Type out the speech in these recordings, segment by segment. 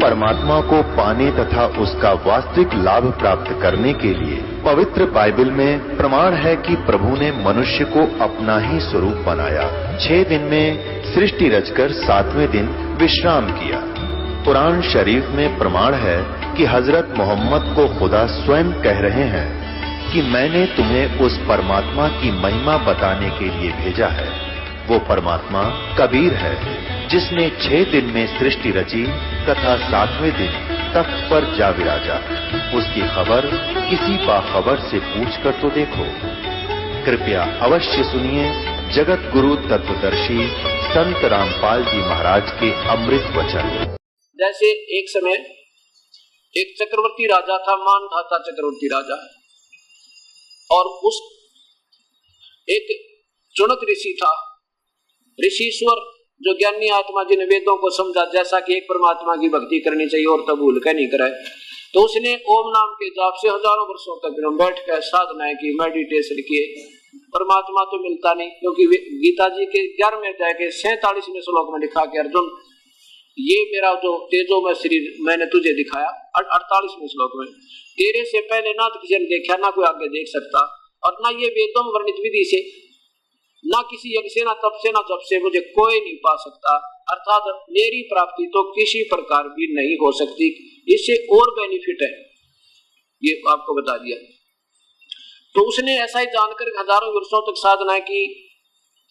परमात्मा को पाने तथा उसका वास्तविक लाभ प्राप्त करने के लिए पवित्र बाइबल में प्रमाण है कि प्रभु ने मनुष्य को अपना ही स्वरूप बनाया। 6 दिन में सृष्टि रचकर 7वें दिन विश्राम किया। कुरान शरीफ में प्रमाण है कि हजरत मोहम्मद को खुदा स्वयं कह रहे हैं कि मैंने तुम्हें उस परमात्मा की महिमा बताने के लिए भेजा है। वो परमात्मा कबीर है जिसने 6 दिन में सृष्टि रची तथा 7वें दिन तख्त पर जा विराजा। उसकी खबर किसी बाखबर से पूछकर तो देखो। कृपया अवश्य सुनिए जगत गुरु तत्वदर्शी संत रामपाल जी महाराज के अमृत वचन। जैसे एक समय एक चक्रवर्ती राजा था, मानधाता चक्रवर्ती राजा, और उस एक चुनक ऋषि था, ऋषिश्वर, जो ज्ञानी आत्मा जिन वेदों को समझा जैसा कि एक परमात्मा की भक्ति करनी चाहिए और तब भूल के नहीं कराए। तो उसने ओम नाम के जाप से हजारों वर्षों तक बैठ कर साधनाएं की, मेडिटेशन किए। परमात्मा तो मिलता नहीं, क्योंकि गीता जी के 11वें अध्याय के 47वें श्लोक में लिखा कि अर्जुन, ये मेरा जो तेजो में शरीर मैंने तुझे दिखाया, 48वें श्लोक में, तेरे से पहले ना तो किसी ने देखा, ना कोई आगे देख सकता, और ना ये वेदों में वर्णित विधि से, ना किसी यज्ञ से, ना तप से, ना जप से मुझे कोई नहीं पा सकता। अर्थात मेरी प्राप्ति तो किसी प्रकार भी नहीं हो सकती, इससे और बेनिफिट है, ये आपको बता दिया। तो उसने ऐसा ही जानकर हजारों वर्षों तक साधना की,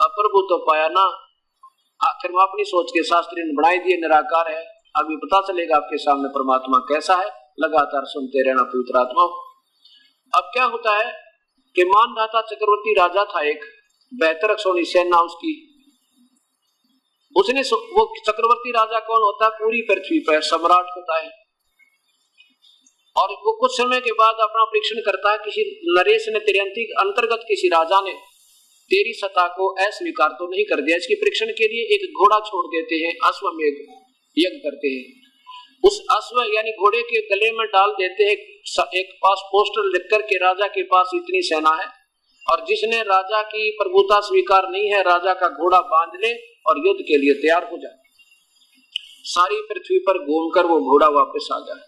प्रभु तो पाया ना। आखिर में अपनी सोच के शास्त्री ने बनाई दिए निराकार है। अभी पता चलेगा आपके सामने परमात्मा कैसा है, लगातार सुनते रहना पवित्र आत्मा। अब क्या होता है कि मानधाता चक्रवर्ती राजा था, एक 72 अक्षौणी सेना उसकी। उसने वो चक्रवर्ती राजा कौन होता है? पूरी पृथ्वी पर सम्राट होता है। और वो कुछ समय के बाद अपना परीक्षण करता है। किसी नरेश ने तिरंती अंतर्गत किसी राजा ने तेरी सत्ता को अस्वीकार तो नहीं कर दिया। इसके परीक्षण के लिए एक घोड़ा छोड़ देते हैं, अश्वमेध यज्ञ करते हैं। उस अश्व यानी घोड़े के गले में डाल देते हैं एक पास पोस्टर लिख कर के राजा के पास इतनी सेना है, और जिसने राजा की प्रभुता स्वीकार नहीं है, राजा का घोड़ा बांध ले और युद्ध के लिए तैयार हो जाए। सारी पृथ्वी पर घूमकर वो घोड़ा वापस आ जाए।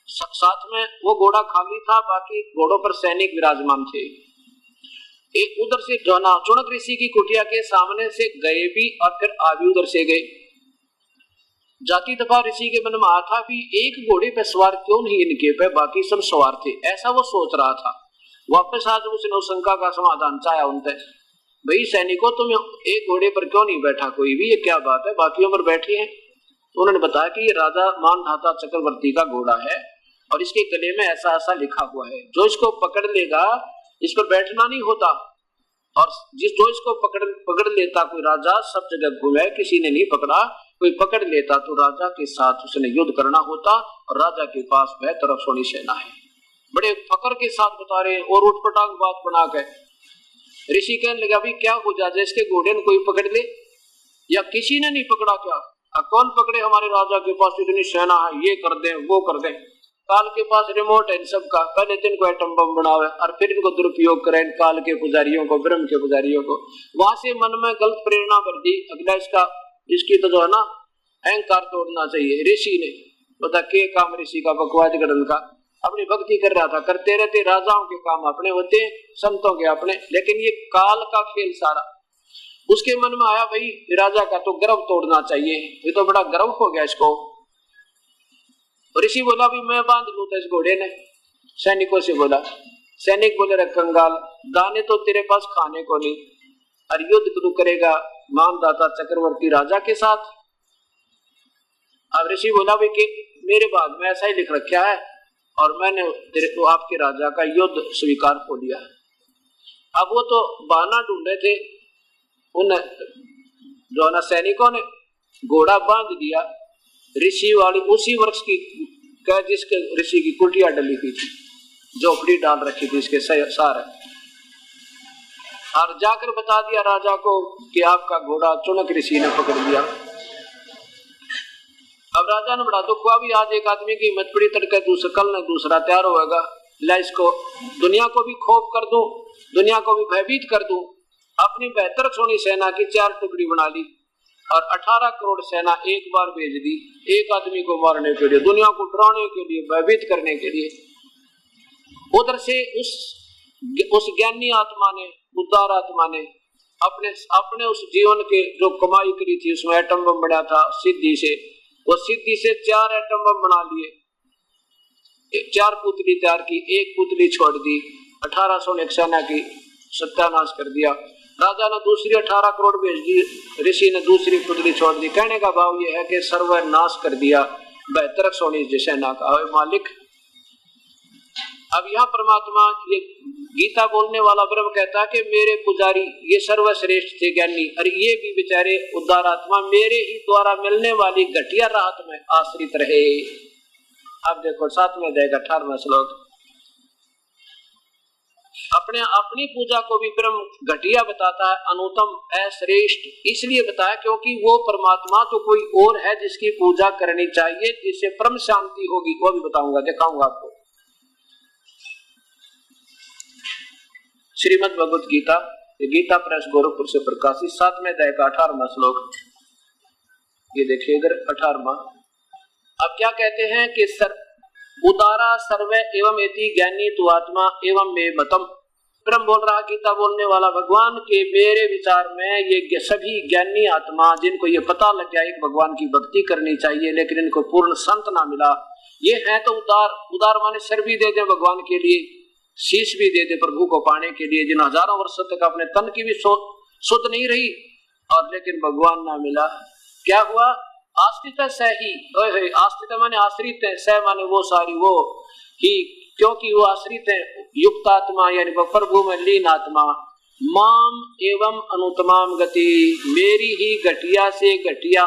साथ में वो घोड़ा खाली था, बाकी घोड़ों पर सैनिक विराजमान थे। एक उधर से जोना चुनक ऋषि की कुटिया के सामने से गए भी और फिर आ भी उधर से गए। जाती दफा ऋषि के मन में आया था कि एक घोड़े पे सवार क्यों नहीं इनके पे, बाकी सब सवार थे, ऐसा वो सोच रहा था। वापस आज उसने शंका का समाधान चाहा उनसे, भाई सैनिकों तुम एक घोड़े पर क्यों नहीं बैठा कोई भी, ये क्या बात है, बाकियों पर बैठे हैं। तो उन्होंने बताया कि ये राजा मानधाता चक्रवर्ती का घोड़ा है और इसके गले में ऐसा ऐसा लिखा हुआ है, जो इसको पकड़ लेगा इस पर बैठना नहीं होता, और जो इसको पकड़ लेता कोई राजा सब जगह घूमे, किसी ने नहीं पकड़ा, कोई पकड़ लेता तो राजा के साथ उसने युद्ध करना होता, और राजा के पास 72 अक्षौणी सेना है। बड़े फकर के साथ बता रहे और उठपटांग बात बना के ऋषि कहने लगा, भाई क्या हो जाए इसके घोड़े ने कोई पकड़ ले, या किसी ने नहीं पकड़ा क्या, कौन पकड़े, हमारे राजा के पास इतनी सेना है, ये कर दे वो कर दे। काल के पास रिमोट है इन सबका, पहले तो इनको एटम बम बनावे और फिर इनको दुरुपयोग करें, काल के पुजारियों को, ब्रह्म के पुजारियों को। वहां से मन में गलत प्रेरणा भर दी, अगला इसकी तो जो है ना अहंकार तोड़ना चाहिए। ऋषि ने बता के काम ऋषि का बकवाद गढ़न का, अपनी भक्ति कर रहा था, करते रहते, राजाओं के काम अपने होते, संतों के अपने, लेकिन ये काल का खेल सारा। उसके मन में आया भाई राजा का तो गर्व तोड़ना चाहिए, ये तो बड़ा गर्व हो गया इसको। ऋषि बोला भी मैं बांध लूं, तो इस घोड़े ने सैनिकों से बोला। सैनिक बोले रे कंगाल, दाने तो तेरे पास खाने को नहीं, और युद्ध तू करेगा मानधाता चक्रवर्ती राजा के साथ। अब ऋषि बोला भी कि मेरे बाद में ऐसा ही लिख रखा है और मैंने तेरे को आपके राजा का युद्ध स्वीकार हो लिया। अब वो तो बहाना ढूंढे थे, उन जो ना सैनिकों ने घोड़ा बांध दिया ऋषि वाली उसी वृक्ष की जिसके ऋषि की कुटिया डली हुई थी, झोपड़ी डाल रखी थी इसके सारे, और जाकर बता दिया राजा को कि आपका घोड़ा चुनक ऋषि ने पकड़ लिया। अब राजा ने बड़ा दुख हुआ, भी आज एक आदमी की हिम्मत पड़ी, तड़के दूसरा कल न दूसरा तैयार होगा, ला इसको दुनिया को भी खौफ कर दूं, दुनिया को भी भयभीत कर दूं। अपनी 72 अक्षौणी सेना की 4 टुकड़ी बना ली, और 18 करोड़ सेना एक बार भेज दी, एक आदमी को मारने के लिए, दुनिया को डराने के लिए, भयभीत करने के लिए। उधर से उस ज्ञानी आत्मा ने, उदार आत्मा ने अपने उस जीवन के जो कमाई करी थी, उसमें एटम बम बनाया था सिद्धि से, वो सिद्धि से 4 एटम बम बना लिए, 4 पुतली तैयार की, एक पुतली छोड़ दी, 1800 सेना की सत्यानाश कर दिया। राजा ने दूसरी 18 करोड़ भेज दी, ऋषि ने दूसरी पुतली छोड़ दी। कहने का भाव यह है कि सर्वनाश कर दिया 72 सेना का मालिक। अब यहाँ परमात्मा, ये गीता बोलने वाला ब्रह्म कहता है कि मेरे पुजारी ये सर्वश्रेष्ठ थे ज्ञानी, और ये भी बेचारे उदार आत्मा मेरे ही द्वारा मिलने वाली घटिया राहत में आश्रित रहे। अब देखो 7वें अध्याय का 18वां श्लोक। अपनी पूजा को भी ब्रह्म घटिया बताता है, अनुत्तम, अश्रेष्ठ इसलिए बताया क्योंकि वो परमात्मा तो कोई और है जिसकी पूजा करनी चाहिए, जिससे परम शांति होगी। वो भी बताऊंगा, दिखाऊंगा आपको। श्रीमद् भगवत गीता, गीता प्रेस गोरखपुर से प्रकाशित, 7वें अध्याय का 18वां श्लोक। ये देखिए इधर 18वां। अब क्या कहते हैं कि उदारा सर्वे एवं एति ज्ञानी तु आत्मा एवं मे मतम। ब्रह्म बोल रहा, गीता बोलने वाला भगवान के मेरे विचार में ये सभी ज्ञानी आत्मा जिनको ये पता लग गया एक भगवान की भक्ति करनी चाहिए लेकिन इनको पूर्ण संत ना मिला, ये है तो उदार। उदार माने सर भी दे दे भगवान के लिए, शीश भी दे दे प्रभु को पाने के लिए, जिन हजारों वर्षों तक अपने तन की भी शुद्ध नहीं रही और लेकिन भगवान ना मिला। क्या हुआ? आश्रित सही, आश्रित माने आश्रित है, सह माने वो सारी वो ही, क्योंकि वो आश्रित है। युक्त आत्मा यानी प्रभु में लीन आत्मा, माम एवं अनुत्तमाम गति, मेरी ही घटिया से घटिया,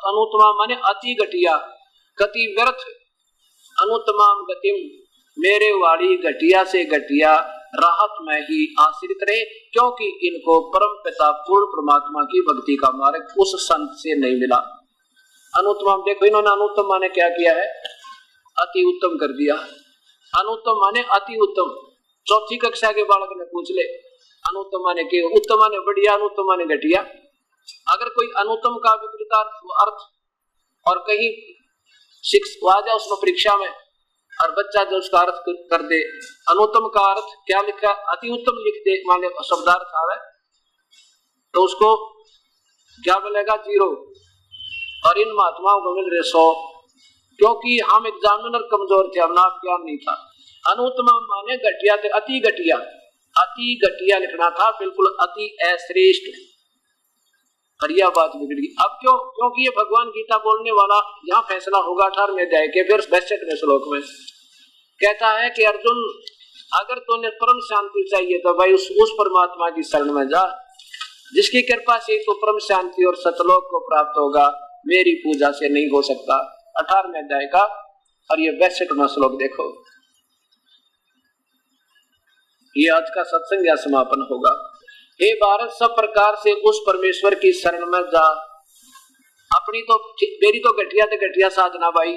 अनुत्तमा माने अति घटिया, गति व्यर्थ, अनुत्तमाम गतिम मेरे वाली घटिया से घटिया राहत में ही आश्रित रहे, क्योंकि इनको परम पिता पूर्ण परमात्मा की भक्ति का मार्ग उस संत से नहीं मिला। अनुत्तम, देखो इन्होंने अनुत्तम माने क्या किया है, अति उत्तम कर दिया। अनुत्तम माने अति उत्तम, 4ठी कक्षा के बालक ने पूछ ले, अनुत्तम माने के, उत्तम माने बढ़िया, अनुत्तम माने घटिया। अगर कोई अनुत्तम का विपरीत अर्थ और कहीं आ जाए उसमें परीक्षा में और बच्चा जो उसका अर्थ कर दे, अनुत्तम का अर्थ क्या लिखा, अति उत्तम लिख दे, माने शब्दार्थ आवे, तो उसको क्या मिलेगा? 0। और इन महात्माओं को मिल रहे 100, क्योंकि हम एग्जामिनर कमजोर थे, हम नाम ज्ञान नहीं था। अनुत्तम माने घटिया थे, अति घटिया, अति घटिया लिखना था, बिल्कुल अति अश्रेष्ठ, और यह बात बिगड़ी। अब क्यों? क्योंकि ये भगवान गीता बोलने वाला, यहाँ फैसला होगा 18वें अध्याय के फिर 62वें श्लोक में। कहता है कि अर्जुन, अगर तूने परम शांति चाहिए तो भाई उस परमात्मा की शरण में जा, जिसकी कृपा से तो परम शांति और सतलोक को प्राप्त होगा, मेरी पूजा से नहीं हो सकता। 18वें अध्याय का और ये 62वां श्लोक देखो। ये आज का सत्संग या समापन होगा। हे भारत, सब प्रकार से उस परमेश्वर की शरण में जा। अपनी तो मेरी तो घटिया तो घटिया साधना भाई,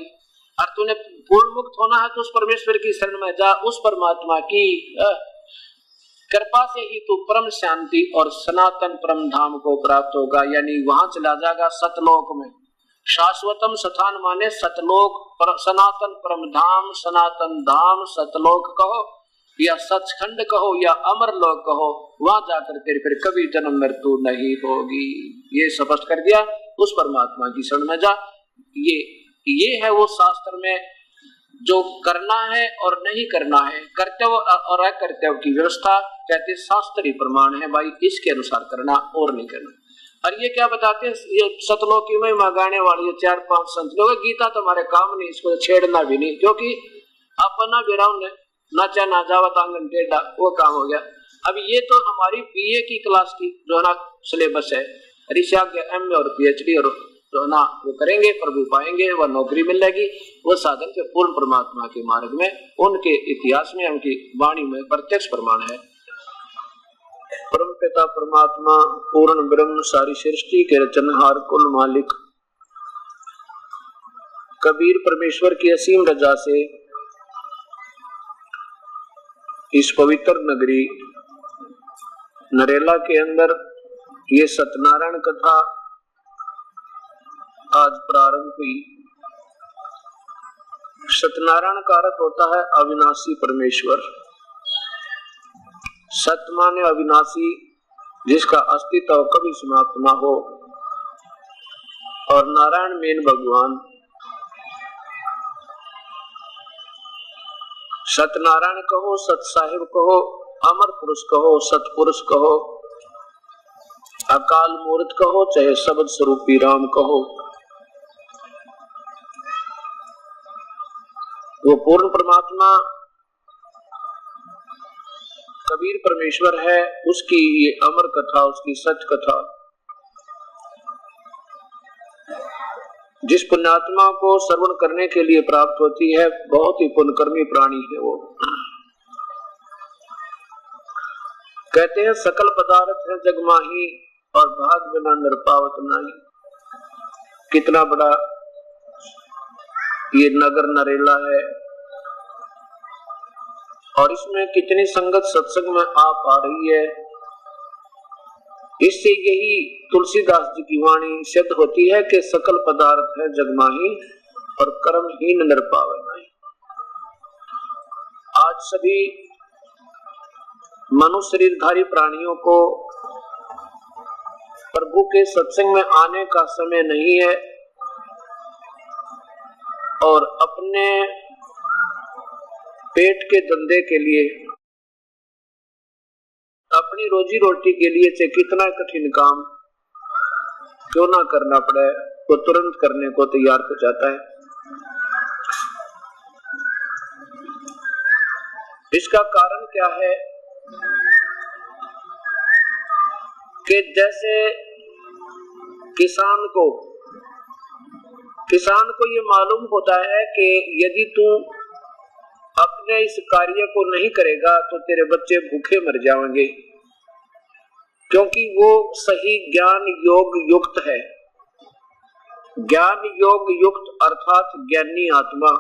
और तूने पूर्ण मुक्त होना है तो उस परमेश्वर की शरण में जा। उस परमात्मा की कृपा से ही तू परम शांति और सनातन परम धाम को प्राप्त होगा, यानी वहां चला जाएगा सतलोक में। शाश्वतम स्थान माने सतलोक, सनातन परम धाम, सनातन धाम सतलोक कहो या सचखंड कहो या अमर लोक कहो, वहां जाकर तेरे फिर कभी जन्म मृत्यु नहीं होगी। ये स्पष्ट कर दिया, उस परमात्मा की शरण में जा। ये है वो शास्त्र में जो करना है और नहीं करना है, कर्तव्य और अकर्तव्य की व्यवस्था, कहते शास्त्रीय प्रमाण है भाई, इसके अनुसार करना और नहीं करना। और ये क्या बताते हैं, ये सतलोकी में गाने वाले 4-5 संत लोग, गीता तुम्हारे काम नहीं, इसको छेड़ना भी नहीं, क्योंकि अपना बिराउन नाचा ना जावत आंगन टेढ़ा, वो काम हो गया। अब ये तो हमारी बीए की क्लास की जो ना सिलेबस है, ऋषा के एमए और पीएचडी और जो ना वो करेंगे, प्रभु पाएंगे, वह नौकरी मिलेगी, वो साधन के पूर्ण परमात्मा के मार्ग में, उनके इतिहास में, उनकी वाणी में प्रत्यक्ष प्रमाण है। परम पिता परमात्मा पूर्ण ब्रह्म सारी सृष्टि के रचनहार कुल मालिक कबीर परमेश्वर की असीम रजा से इस पवित्र नगरी नरेला के अंदर ये सत्यनारायण कथा आज प्रारंभ हुई। सत्यनारायण का अर्थ होता है अविनाशी परमेश्वर। सत्य माने अविनाशी, जिसका अस्तित्व कभी समाप्त ना हो, और नारायण मेन भगवान। सत्यनारायण कहो, सत साहिब कहो, अमर पुरुष कहो, सतपुरुष कहो, अकाल मूर्त कहो, चाहे शब्द स्वरूपी राम कहो, वो पूर्ण परमात्मा कबीर परमेश्वर है। उसकी ये अमर कथा, उसकी सच कथा जिस पुण्यात्मा को श्रवण करने के लिए प्राप्त होती है, बहुत ही पुण्यकर्मी प्राणी है वो। कहते हैं सकल पदार्थ है जग माही, और भाग बिना निरपावत नाही। कितना बड़ा ये नगर नरेला है, और इसमें कितनी संगत सत्संग में आ पा रही है। इससे यही तुलसीदास जी की वाणी सिद्ध होती है कि सकल पदार्थ है जग माही, और कर्महीन निरपावत नाही। आज सभी मनुष्य शरीरधारी प्राणियों को प्रभु के सत्संग में आने का समय नहीं है, और अपने पेट के धंधे के लिए, अपनी रोजी रोटी के लिए चाहे कितना कठिन काम क्यों ना करना पड़े, वो तुरंत करने को तैयार हो जाता है। इसका कारण क्या है कि जैसे किसान को ये मालूम होता है कि यदि तू अपने इस कार्य को नहीं करेगा तो तेरे बच्चे भूखे मर जाएंगे, क्योंकि वो सही ज्ञान योग युक्त है। ज्ञान योग युक्त अर्थात ज्ञानी आत्मा।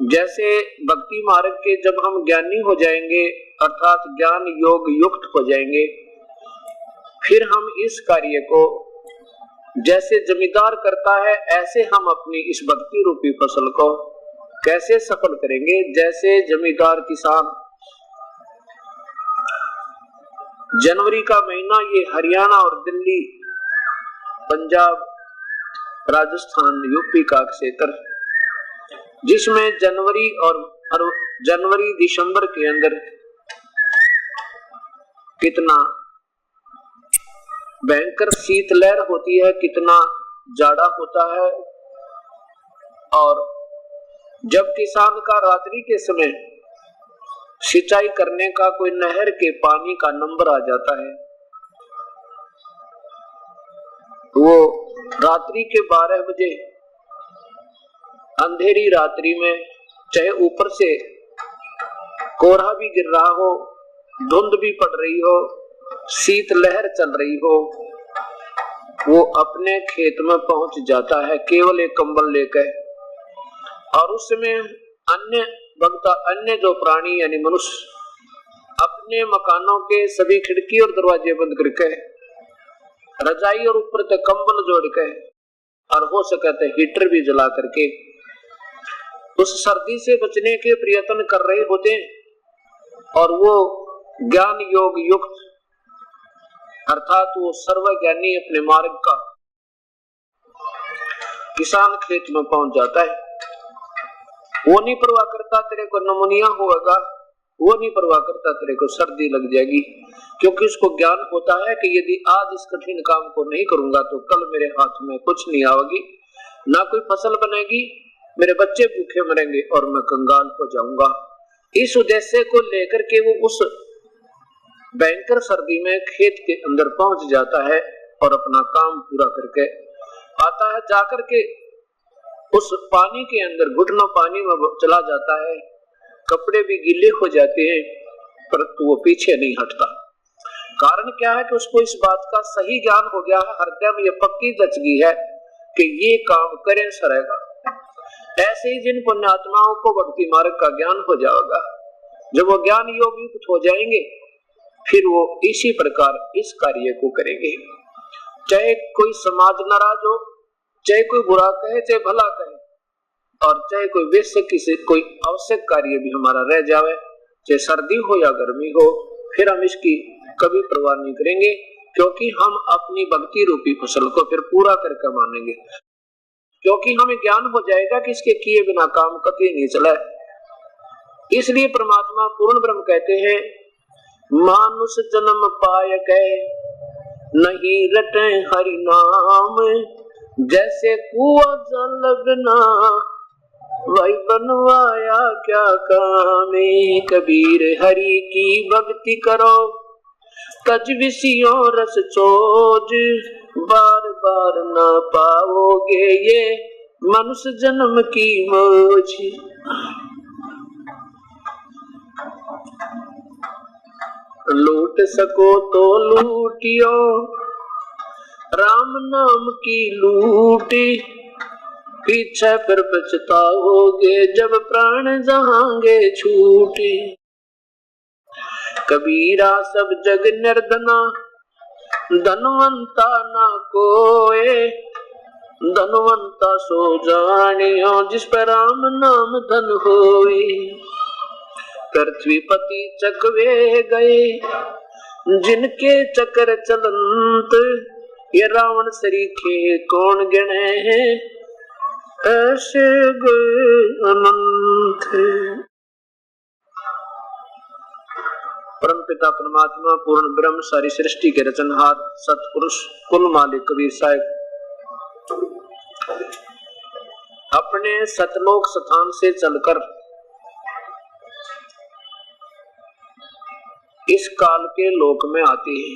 जैसे भक्ति मार्ग के जब हम ज्ञानी हो जाएंगे अर्थात ज्ञान योग युक्त हो जाएंगे, फिर हम इस कार्य को जैसे जमींदार करता है, ऐसे हम अपनी इस भक्ति रूपी फसल को कैसे सफल करेंगे। जैसे जमींदार किसान जनवरी का महीना, ये हरियाणा और दिल्ली, पंजाब, राजस्थान, यूपी का क्षेत्र, जिसमें जनवरी दिसंबर के अंदर कितना भयंकर शीतलहर होती है, कितना जाड़ा होता है। और जब किसान का रात्रि के समय सिंचाई करने का कोई नहर के पानी का नंबर आ जाता है, वो रात्रि के 12 बजे अंधेरी रात्रि में, चाहे ऊपर से कोहरा भी गिर रहा हो, धुंध भी पड़ रही हो, शीत लहर चल रही हो, वो अपने खेत में पहुंच जाता है केवल एक कंबल लेकर। और उस समय अन्य जो प्राणी यानी मनुष्य अपने मकानों के सभी खिड़की और दरवाजे बंद करके, रजाई और ऊपर तक कंबल जोड़ के, और हो सके तो हीटर भी जला करके उस सर्दी से बचने के प्रयत्न कर रहे होते हैं। और वो ज्ञान योग युक्त अर्थात वो सर्वज्ञानी अपने मार्ग का किसान खेत में पहुंच जाता है। वो नहीं परवाह करता तेरे को नमोनिया होगा, वो नहीं परवाह करता तेरे को सर्दी लग जाएगी, क्योंकि उसको ज्ञान होता है कि यदि आज इस कठिन काम को नहीं करूंगा तो कल मेरे हाथ में कुछ नहीं आएगी, ना कोई फसल बनेगी, मेरे बच्चे भूखे मरेंगे और मैं कंगाल हो जाऊंगा। इस उद्देश्य को लेकर के वो उस भयंकर सर्दी में खेत के अंदर पहुंच जाता है और अपना काम पूरा करके आता है। जाकर के उस पानी के अंदर घुटनों पानी में चला जाता है, कपड़े भी गीले हो जाते हैं, परंतु वो पीछे नहीं हटता। कारण क्या है कि उसको इस बात का सही ज्ञान हो गया है, हृदय में ये पक्की दच गई है कि ये काम करें सरेगा। ऐसे ही जिन पुण्यात्माओं को भक्ति मार्ग का ज्ञान हो जाएगा, जब वो ज्ञान योग युक्त हो जाएंगे, फिर वो इसी प्रकार इस कार्य को करेंगे। चाहे कोई समाज नाराज हो, चाहे कोई बुरा कहे चाहे भला कहे, और चाहे कोई वैसे किसी कोई आवश्यक कार्य भी हमारा रह जावे, चाहे सर्दी हो या गर्मी हो, फिर हम इसकी कभी परवाह नहीं करेंगे, क्योंकि हम अपनी भक्ति रूपी फसल को फिर पूरा करके मानेंगे, क्योंकि हमें ज्ञान हो जाएगा कि इसके किए बिना काम कभी नहीं चला। इसलिए परमात्मा पूर्ण ब्रह्म कहते हैं, मानुष जन्म पाय गए नहीं रटे हरि नाम, जैसे कुआं जल बिना वही बनवाया क्या कामे। कबीर हरि की भक्ति करो तज विषयों रस चोज, बार बार न पाओगे ये मनुष्य जन्म की मौज। लूट सको तो लूटियो राम नाम की लूटी, पीछे फिर पछताओगे जब प्राण जहांगे छूटे। कबीरा सब जग निर्धना धनवंता ना कोए, धनवंता सो जानियो जिस पर राम नाम धन होए। पृथ्वीपति चकवे गए जिनके चक्र चलंत, ये रावण सरीखे कौन गिने हैं ऐसे गए अनंत। परमपिता परमात्मा पूर्ण ब्रह्म सारी सृष्टि के रचनहार सतपुरुष कुल मालिक कबीर साहिब अपने सतलोक स्थान से चलकर इस काल के लोक में आते हैं,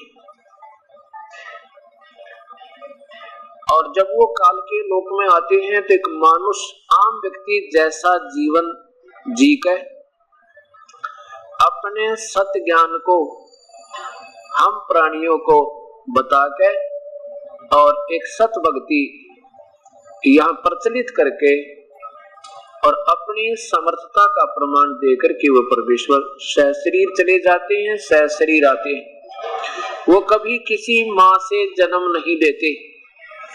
और जब वो काल के लोक में आते हैं तो एक मानुष आम व्यक्ति जैसा जीवन जीकर अपने सत्य ज्ञान को हम प्राणियों को बता के और एक सत भक्ति यहाँ प्रचलित करके और अपनी समर्थता का प्रमाण देकर के वो परमेश्वर सहशरीर चले जाते हैं, सहशरीर आते हैं। वो कभी किसी माँ से जन्म नहीं लेते,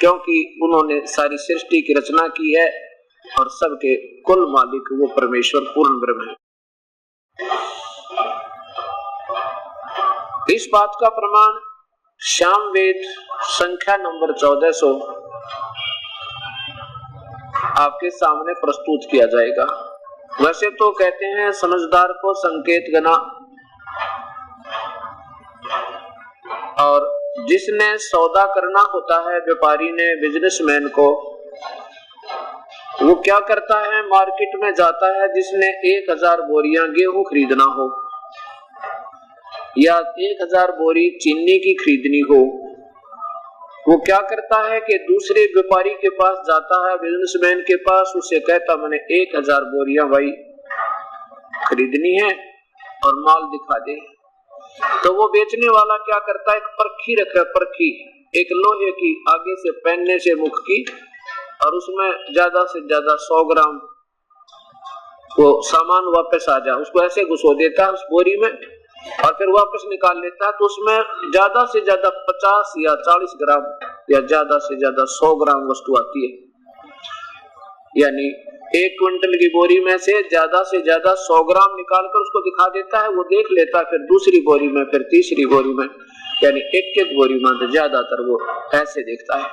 क्योंकि उन्होंने सारी सृष्टि की रचना की है और सबके कुल मालिक वो परमेश्वर पूर्ण ब्रह्म है। इस बात का प्रमाण श्याम वेद संख्या नंबर 1400 आपके सामने प्रस्तुत किया जाएगा। वैसे तो कहते हैं समझदार को संकेत गना, और जिसने सौदा करना होता है व्यापारी ने, बिजनेसमैन को, वो क्या करता है, मार्केट में जाता है। जिसने 1000 बोरियां गेहूं खरीदना हो या 1000 बोरी चीनी की खरीदनी हो, वो क्या करता है कि दूसरे व्यापारी के पास जाता है, बिजनेसमैन के पास, उसे कहता मैंने 1000 बोरियां भाई खरीदनी है और माल दिखा दे। तो वो बेचने वाला क्या करता है, एक परखी रखा, परखी एक लोहे की, आगे से पहनने से मुख की, और उसमें ज्यादा से ज्यादा 100 ग्राम वो सामान वापस आ जाए, उसको ऐसे घुसो देता है उस बोरी में और फिर वापस निकाल लेता है। तो उसमें ज्यादा से ज्यादा 50 या 40 ग्राम या ज्यादा से ज्यादा 100 ग्राम वस्तु आती है। यानी 1 क्विंटल की बोरी में से ज्यादा 100 ग्राम निकाल कर उसको दिखा देता है, वो देख लेता है, फिर दूसरी बोरी में, फिर तीसरी बोरी में, यानी एक बोरी में तो ज्यादातर वो ऐसे देखता है।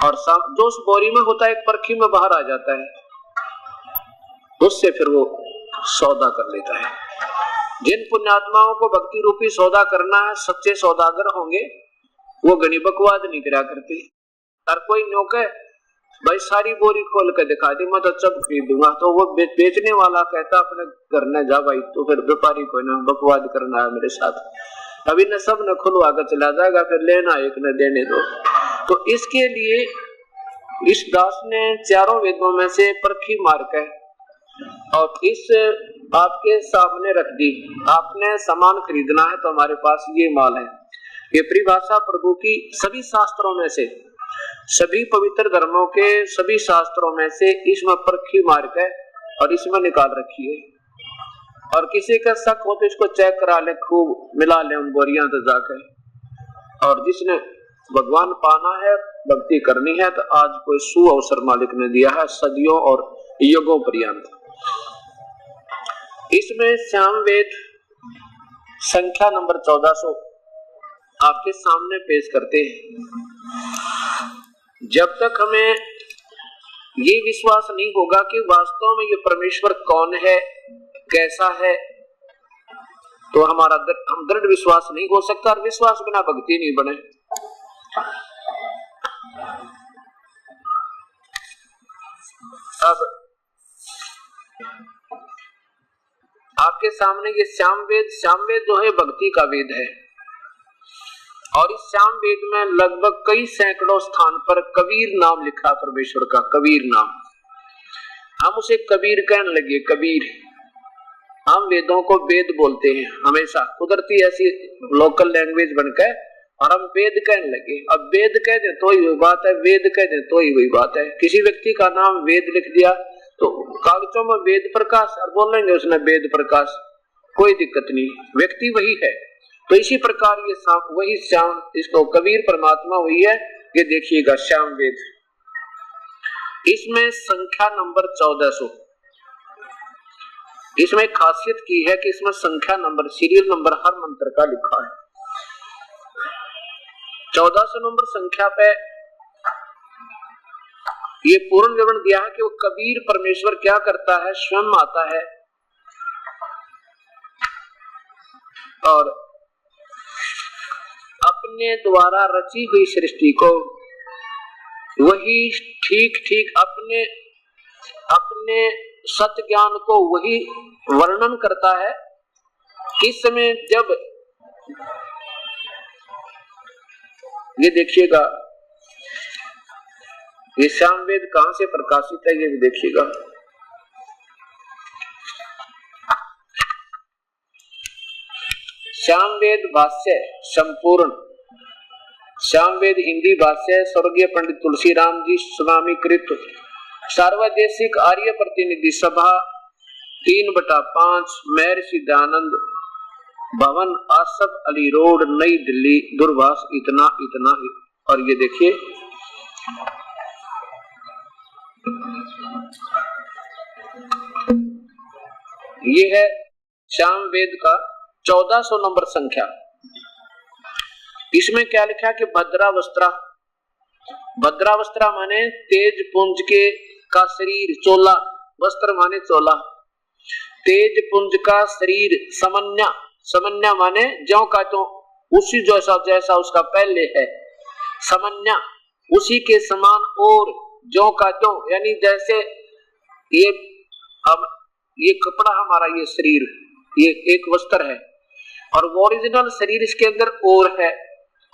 और जो उस बोरी में होता है एक परखी में बाहर आ जाता है, उससे फिर वो सौदा कर लेता है। जिन पुण्यात्माओं को भक्ति रूपी सौदा करना है, सच्चे सौदागर होंगे, वो गणी बकवाद नहीं करा करते। हर कोई न्योके भाई सारी बोरी खोल कर दिखा दी, मैं तो सब खरीदूंगा, तो वो बेचने वाला कहता अपने घर न जा भाई, तो फिर व्यापारी को ना बकवाद करना है मेरे साथ, अभी न सब न खुलवा कर चला जाएगा, फिर लेना एक न देने दो। तो इसके लिए इस दास ने चारों वेदों में से परखी मार के और इस आपके सामने रख दी। आपने सामान खरीदना है तो हमारे पास ये माल है। ये परिभाषा प्रभु की सभी शास्त्रों में से, सभी पवित्र धर्मों के सभी शास्त्रों में से इसमें परखी मार के और इसमें निकाल रखी है। और किसी का शक हो तो इसको चेक करा ले, खूब मिला ले उन बोरियां तो जाकर। और जिसने भगवान पाना है भक्ति करनी है तो आज कोई सुअवसर मालिक ने दिया है, सदियों और युगों पर्यंत। इसमें सामवेद संख्या नंबर 1400 आपके सामने पेश करते हैं। जब तक हमें ये विश्वास नहीं होगा कि वास्तव में ये परमेश्वर कौन है, कैसा है, तो हमारा हम दृढ़ विश्वास नहीं हो सकता, और विश्वास बिना भक्ति नहीं बने। अब आपके सामने ये सामवेद जो है भक्ति का वेद है, और इस सामवेद में लगभग कई सैकड़ों स्थान पर कबीर नाम लिखा, परमेश्वर का कबीर नाम। हम उसे कबीर कहने लगे, कबीर। हम वेदों को वेद बोलते हैं हमेशा, कुदरती ऐसी लोकल लैंग्वेज बनकर, और हम वेद कहने लगे। अब वेद कह दे तो ही वही बात है, वेद कह दे तो ही वही बात है। किसी व्यक्ति का नाम वेद लिख दिया तो कागजों में वेद प्रकाश, और बोलेंगे उसने वेद प्रकाश, कोई दिक्कत नहीं, व्यक्ति वही है। तो इसी प्रकार ये वही श्याम, इसको कबीर परमात्मा हुई है। ये देखिएगा श्याम वेद, इसमें संख्या नंबर 1400। इसमें खासियत की है कि इसमें संख्या नंबर, सीरियल नंबर हर मंत्र का लिखा है। 1400 नंबर संख्या पे ये पूर्ण विवरण दिया है कि वो कबीर परमेश्वर क्या करता है, स्वयं आता है और अपने द्वारा रची हुई सृष्टि को वही ठीक अपने सत्य ज्ञान को वही वर्णन करता है। इस समय जब ये देखिएगा, ये सामवेद कहां से प्रकाशित है ये भी देखिएगा। सामवेद भाष्य संपूर्ण, सामवेद हिंदी भाष्य स्वर्गीय पंडित तुलसीराम जी स्वामी कृत, सार्वदेशिक आर्य प्रतिनिधि सभा 3/5 महर्षि दयानंद भवन, आसफ अली रोड, नई दिल्ली, दूरभाष इतना। और ये देखिए ये है सामवेद का 1400 नंबर संख्या। इसमें क्या लिखा कि भद्रावस्त्रा, भद्रावस्त्रा माने तेज पुंज के का शरीर, चोला, वस्त्र माने चोला, तेज पुंज का शरीर, समन्या, समन्या माने ज्यों का तो उसी जैसा उसका पहले है, समन्या उसी के समान, और ज्यों का तो यानी जैसे ये अब ये कपड़ा हमारा, ये शरीर, ये एक वस्त्र है और ओरिजिनल शरीर इसके अंदर और है।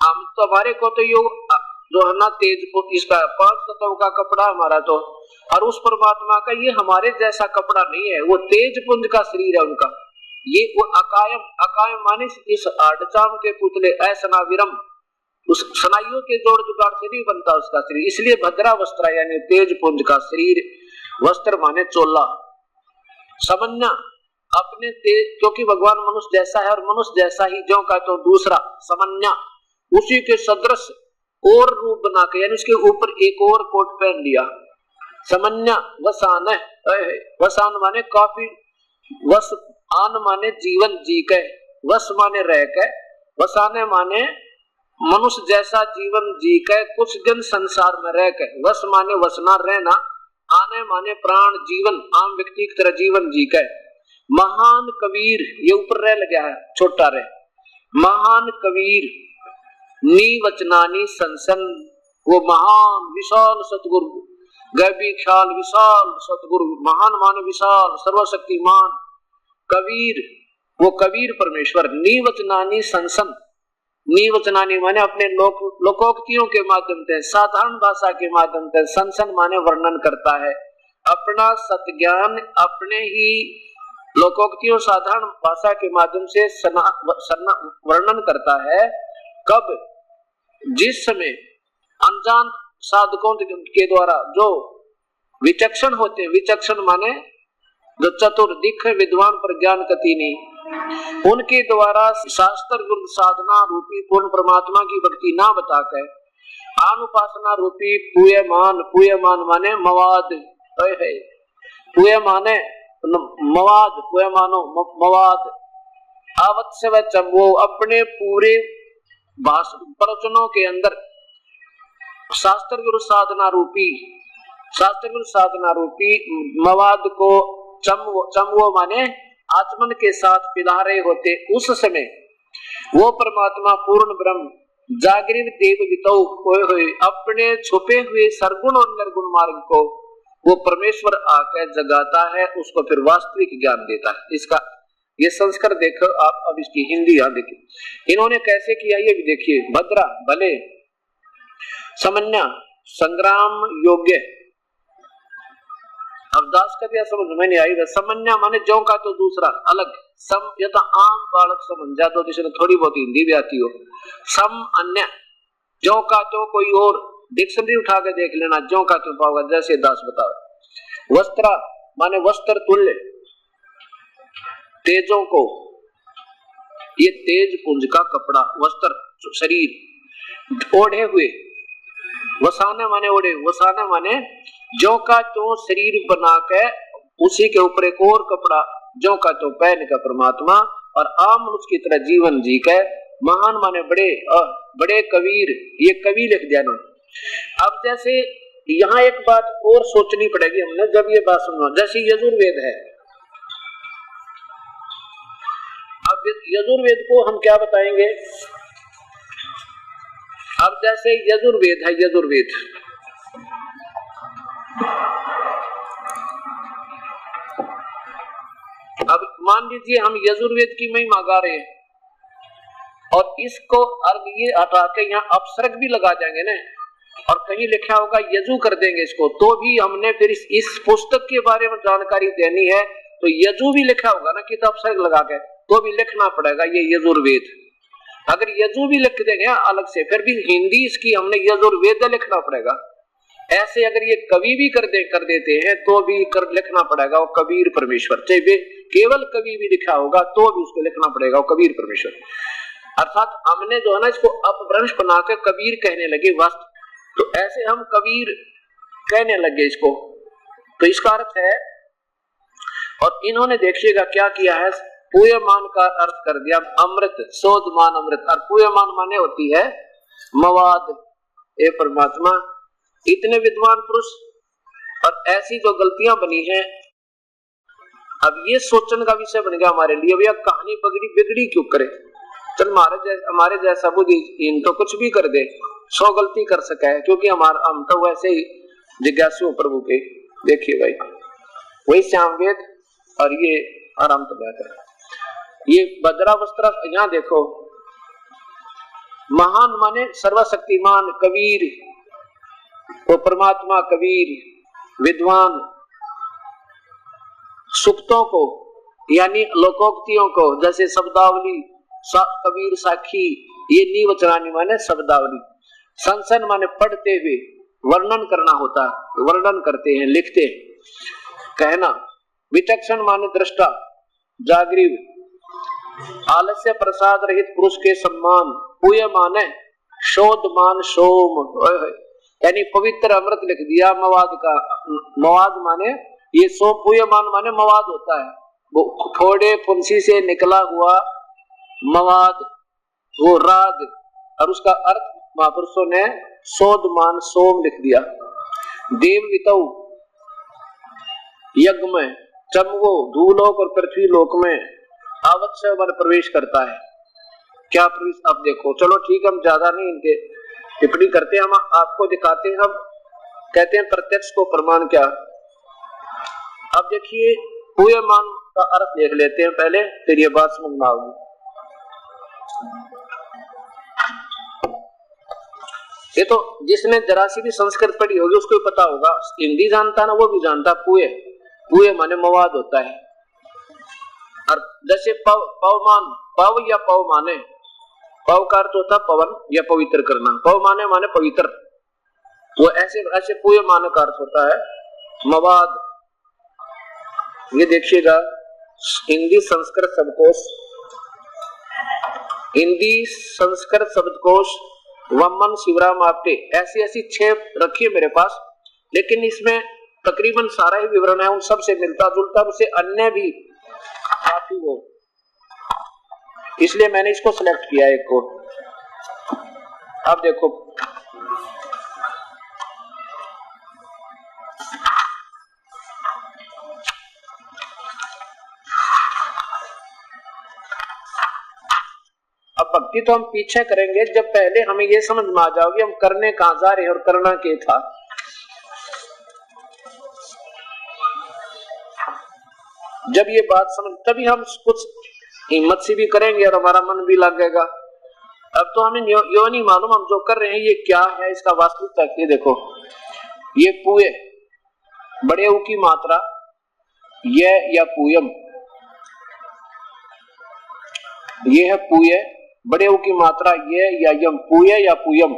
हम तो हमारे को तो यो जो है ना तेज इसका 5 तत्व का कपड़ा हमारा तो, और उस परमात्मा का ये हमारे जैसा कपड़ा नहीं है, वो तेज पुंज का शरीर है उनका। ये वो अकायम, अकायम माने इस आडचाम के पुतले ऐसना विरम, उस सनाइयों के जोड़ जुगाड़ से नहीं बनता उसका शरीर, इसलिए भद्रा वस्त्र यानी तेज पुंज का शरीर, वस्त्र माने चोला, समन्या अपने तेज, क्योंकि भगवान मनुष्य जैसा है और मनुष्य जैसा ही ज्यों का तो दूसरा, समन्या उसी के सदृश और रूप बना के, यानी उसके ऊपर एक और कोट पहन लिया, समन्या। वसान है, वसान माने काफी, वस आन माने जीवन जी के, वस माने रह के, वसाने माने मनुष्य जैसा जीवन जी के, कुछ दिन संसार में रह के, वस माने वसना रहना, आने माने प्राण जीवन, आम व्यक्ति की तरह जीवन जी के। महान कबीर, ये ऊपर रह लगा है छोटा रह, महान कबीर नीवचनानी संसन, वो महान विशाल सतगुरु, गैबी ख्याल विशाल सतगुरु, महान माने विशाल सर्वशक्तिमान कबीर, वो कबीर परमेश्वर। नीवचनानी संसन, नीवचनानी माने अपने लोकोक्तियों के माध्यम से, साधारण भाषा के माध्यम से, संसन माने वर्णन करता है अपना सत्य ज्ञान, अपने ही लोकोक्तियों साधारण भाषा के माध्यम से वर्णन करता है। कब? जिस समय अनजान साधकों के द्वारा जो विचक्षण होते हैं, विचक्षण माने जो चतुर, दिख विद्वान पर ज्ञान कतीनी, उनके द्वारा शास्त्र गुण साधना रूपी पूर्ण परमात्मा की भक्ति ना बताकर अनुपासना रूपी पूयमान, पूयमान माने मवाद है, पूय माने मवाद, पूय मानो मवाद। आवत्स्य वचन, वो अपने पूरे प्रवचनों के अंदर शास्त्र गुरु साधना रूपी, शास्त्र गुरु साधना रूपी मवाद को चमवो माने आचमन के साथ पिला रहे होते। उस समय वो परमात्मा पूर्ण ब्रह्म जागृत देव वितौ खोए हुए अपने छुपे हुए सरगुण और निर्गुण मार्ग को वो परमेश्वर आकर जगाता है, उसको फिर वास्तविक ज्ञान देता है। इसका ये संस्कार देखो आप, अब इसकी हिंदी यहाँ देखिए इन्होंने कैसे किया ये भी देखिए। भद्रा भले, समन्या संग्राम योग्य। अब दास का दिया समझ में नहीं आई। समन्या माने जो का तो दूसरा अलग, सम या तो आम बालक समझ जा तो जिसने थोड़ी बहुत हिंदी भी आती हो। सम अन्य, जो का तो कोई और, डिक्शनरी उठा के देख लेना, जो का तो पाओगे। जैसे दास बताओ। वस्त्रा माने वस्त्र तुल्य, तेजों को, ये तेज पुंज का कपड़ा वस्त्र, शरीर ओढ़े हुए। वसाने माने ओढ़े, वसाने माने जो का तो शरीर बना के उसी के ऊपर एक और कपड़ा जो का तो पहन का परमात्मा और आम मनुष्य की तरह जीवन जी के। महान माने बड़े, बड़े कबीर, ये कवि लिख दिया ना। अब जैसे यहाँ एक बात और सोचनी पड़ेगी हमने जब ये बात सुनना। जैसे यजुर्वेद है, अब यजुर्वेद को हम क्या बताएंगे। अब जैसे यजुर्वेद है, यजुर्वेद अब मान लीजिए हम यजुर्वेद की महिमा गा रहे हैं और इसको अर्घ ये हटा के यहाँ अपसर्ग भी लगा देंगे ना, और कहीं लिखा होगा यजु कर देंगे इसको, तो भी हमने फिर इस पुस्तक के बारे में जानकारी देनी है तो यजु भी लिखा होगा ना कि तो अपसर्ग लगा के तो भी लिखना पड़ेगा ये यजुर्वेद। अगर यजु भी लिख देंगे अलग से फिर भी हिंदी इसकी हमने यजुर्वेद लिखना पड़ेगा। ऐसे अगर ये कवि भी कर देते हैं तो भी लिखना पड़ेगा वो कबीर परमेश्वर। चाहे केवल कवि भी लिखा होगा तो भी उसको लिखना पड़ेगा वो कबीर परमेश्वर। अर्थात हमने जो है ना इसको अपभ्रंश बना के कबीर कहने लगे वास्तव, तो ऐसे हम कबीर कहने लगे इसको, तो इसका अर्थ है। और इन्होंने देखिएगा क्या किया है, पूयमान का अर्थ कर दिया अमृत, शोधमान अमृत। और पूयमान माने होती है मवाद। ए परमात्मा, इतने विद्वान पुरुष और ऐसी जो गलतियां बनी हैं, अब ये सोचने का विषय बन गया हमारे लिए। भैया कहानी बिगड़ी क्यों करे, चल हमारे जैसा बुद्धिहीन तो कुछ भी कर दे, 100 गलती कर सका है, क्योंकि हम तो वैसे ही जिज्ञासु प्रभु के। देखिए भाई वही श्यामवेद और ये आराम कर ये बद्रा वस्त्र। यहाँ देखो महान माने सर्वशक्तिमान कबीर, वो परमात्मा कबीर विद्वान सुक्तों को यानी लोकोक्तियों को, जैसे शब्दावली कबीर साखी, ये नीवचरानी माने शब्दावली। संसन माने पढ़ते हुए वर्णन करना होता है, वर्णन करते हैं लिखते हैं कहना। विचक्षण माने दृष्टा जागृत। आलस्य प्रसाद रहित पुरुष के सम्मान। पूय माने शोधमान सोम, यानी पवित्र अमृत लिख दिया मवाद का। मवाद माने ये सो, पूयमान माने मवाद होता है, वो फोड़े फुंसी से निकला हुआ मवाद, वो राग। और उसका अर्थ महापुरुषों ने शोधमान सोम लिख दिया। देव वितौ यज्ञ में, चमगो धूलोक और पृथ्वी लोक में आवश्य वर प्रवेश करता है। क्या प्रवेश, अब देखो चलो ठीक है हम ज्यादा नहीं इनके टिप्पणी करते हैं, हम आपको दिखाते हैं। हम कहते हैं प्रत्यक्ष को प्रमाण क्या। अब देखिए पूयमान का अर्थ देख लेते हैं पहले, फिर ये बात समझ में आएगी। ये तो जिसने जरा सी भी संस्कृत पढ़ी होगी उसको ही पता होगा, हिंदी जानता ना वो भी जानता। पूय माने मवाद होता है। और जैसे पवमान, पव या पव माने, पव का अर्थ होता पवन या पवित्र करना, पव माने पवित्र, वो ऐसे पूय माने का अर्थ होता है मवाद। ये देखिएगा हिंदी संस्कृत शब्दकोश, हिंदी संस्कृत शब्दकोश वमन, शिवराम आपटे, ऐसी ऐसी 6 रखी है मेरे पास, लेकिन इसमें तकरीबन सारा ही विवरण है उन सब से मिलता जुलता, उसे अन्य भी काफी वो, इसलिए मैंने इसको सिलेक्ट किया एक को। अब देखो अब भक्ति तो हम पीछे करेंगे जब पहले हमें ये समझ में आ जाओगे हम करने कहां जा रहे और करना क्या था। जब ये बात समझ तभी हम कुछ हिम्मत से भी करेंगे और हमारा मन भी लगेगा। अब तो हमें यो नहीं मालूम हम जो कर रहे हैं ये क्या है, इसका वास्तविकता क्या। देखो ये पुए बड़े ऊ की मात्रा ये या पुयम, ये है पुए बड़े ऊ की मात्रा ये या यम, पुए या पुयम।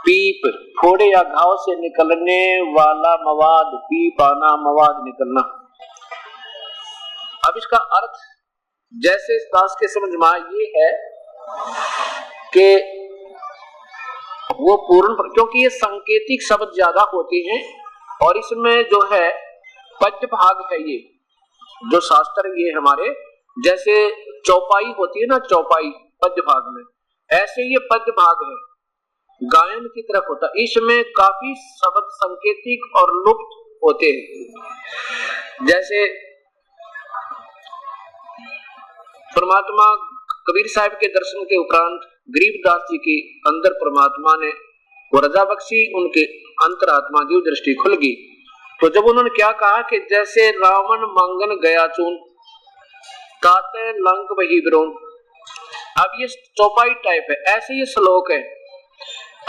पीप फोड़े या घाव से निकलने वाला मवाद, पीप आना मवाद निकलना। अब इसका अर्थ जैसे इस दास के समझ में ये है कि वो पूर्ण, क्योंकि ये सांकेतिक शब्द ज्यादा होते हैं और इसमें जो है पद्य भाग है, ये जो शास्त्र ये हमारे जैसे चौपाई होती है ना, चौपाई पद्य भाग में, ऐसे ये पद्य भाग है गायन की तरफ होता है। इसमें काफी शब्द सांकेतिक और लुप्त होते हैं। जैसे परमात्मा कबीर साहब के दर्शन के उपरांत गरीबदास जी के अंदर परमात्मा ने वो रजा बख्शी, उनके अंतरात्मा दिव्य दृष्टि खुल गई। तो जब उन्होंने क्या कहा कि जैसे रावण मांगन गया चून ताते लंक वही ब्रोन, अब ये चौपाई टाइप है, ऐसे ये श्लोक है।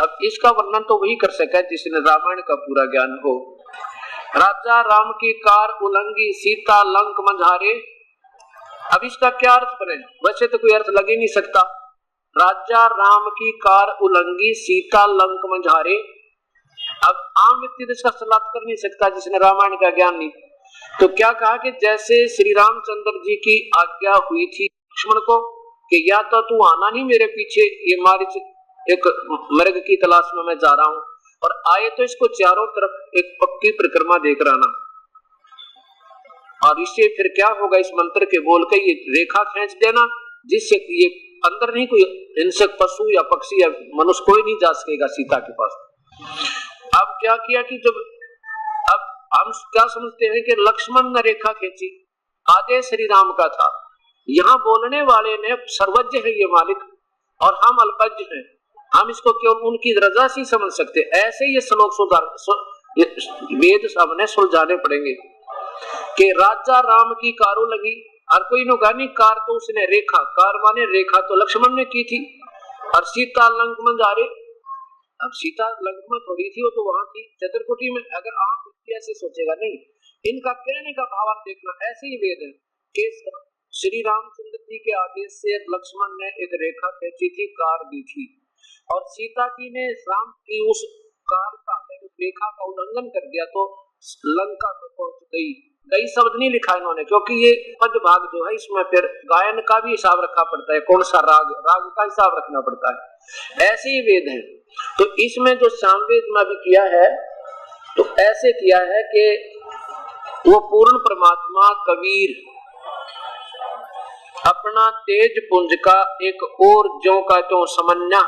अब इसका वर्णन तो वही कर सका जिसने रामायण का पूरा ज्ञान हो। राजा राम की कार उलंगी सीता लंक मंझारे, अब इसका क्या अर्थ करें, वैसे तो कोई अर्थ लग ही नहीं सकता। राजा राम की कार उलंगी सीता लंक मंझारे, अब आम व्यक्ति तो इसका सलाह कर नहीं सकता जिसने रामायण का ज्ञान नहीं। तो क्या कहा कि जैसे श्री रामचंद्र जी की आज्ञा हुई थी लक्ष्मण को कि या तो तू आना नहीं मेरे पीछे, ये मारिच एक मृग की तलाश में मैं जा रहा हूं, और आए तो इसको चारों तरफ एक पक्की परिक्रमा देकर आना। और इससे फिर क्या होगा, इस मंत्र के बोल के ये रेखा खींच देना जिससे ये अंदर नहीं कोई हिंसक पशु या पक्षी या मनुष्य कोई नहीं जा सकेगा सीता के पास। अब क्या किया कि जब अब हम क्या समझते हैं कि लक्ष्मण ने रेखा खींची, आदेश श्री राम का था। यहाँ बोलने वाले ने सर्वज्ञ है ये मालिक और हम अल्पज्ञ हैं, हम इसको केवल उनकी रजा से समझ सकते। ऐसे ये श्लोक सुधार वेद सामने सुलझाने पड़ेंगे कि राजा राम की कारों लगी, और कोई नो गानी कार तो उसने रेखा, कार माने रेखा तो लक्ष्मण ने की थी, और सीता लंक में जा रहे। अब सीता लंक में थोड़ी थी, वो तो वहां थी चतुर्कुटी में। अगर आम व्यक्ति ऐसे सोचेगा नहीं, इनका कहने का भाव देखना, ऐसे ही वेद है कि श्री रामचंद्र जी के आदेश से लक्ष्मण ने एक रेखा खींची थी, कार दी थी, और सीता जी ने राम की उस कार का रेखा का उल्लंघन कर दिया तो लंका में पहुंच गई। कई शब्द नहीं लिखा इन्होंने, क्योंकि ये पद भाग जो है इसमें फिर गायन का भी हिसाब रखना पड़ता है, कौन सा राग का हिसाब रखना पड़ता है। ऐसे ही वेद है। तो इसमें जो सामवेद में भी किया है तो ऐसे किया है कि वो पूर्ण परमात्मा कबीर अपना तेज पुंज का एक और ज्यों का त्यों समन्या,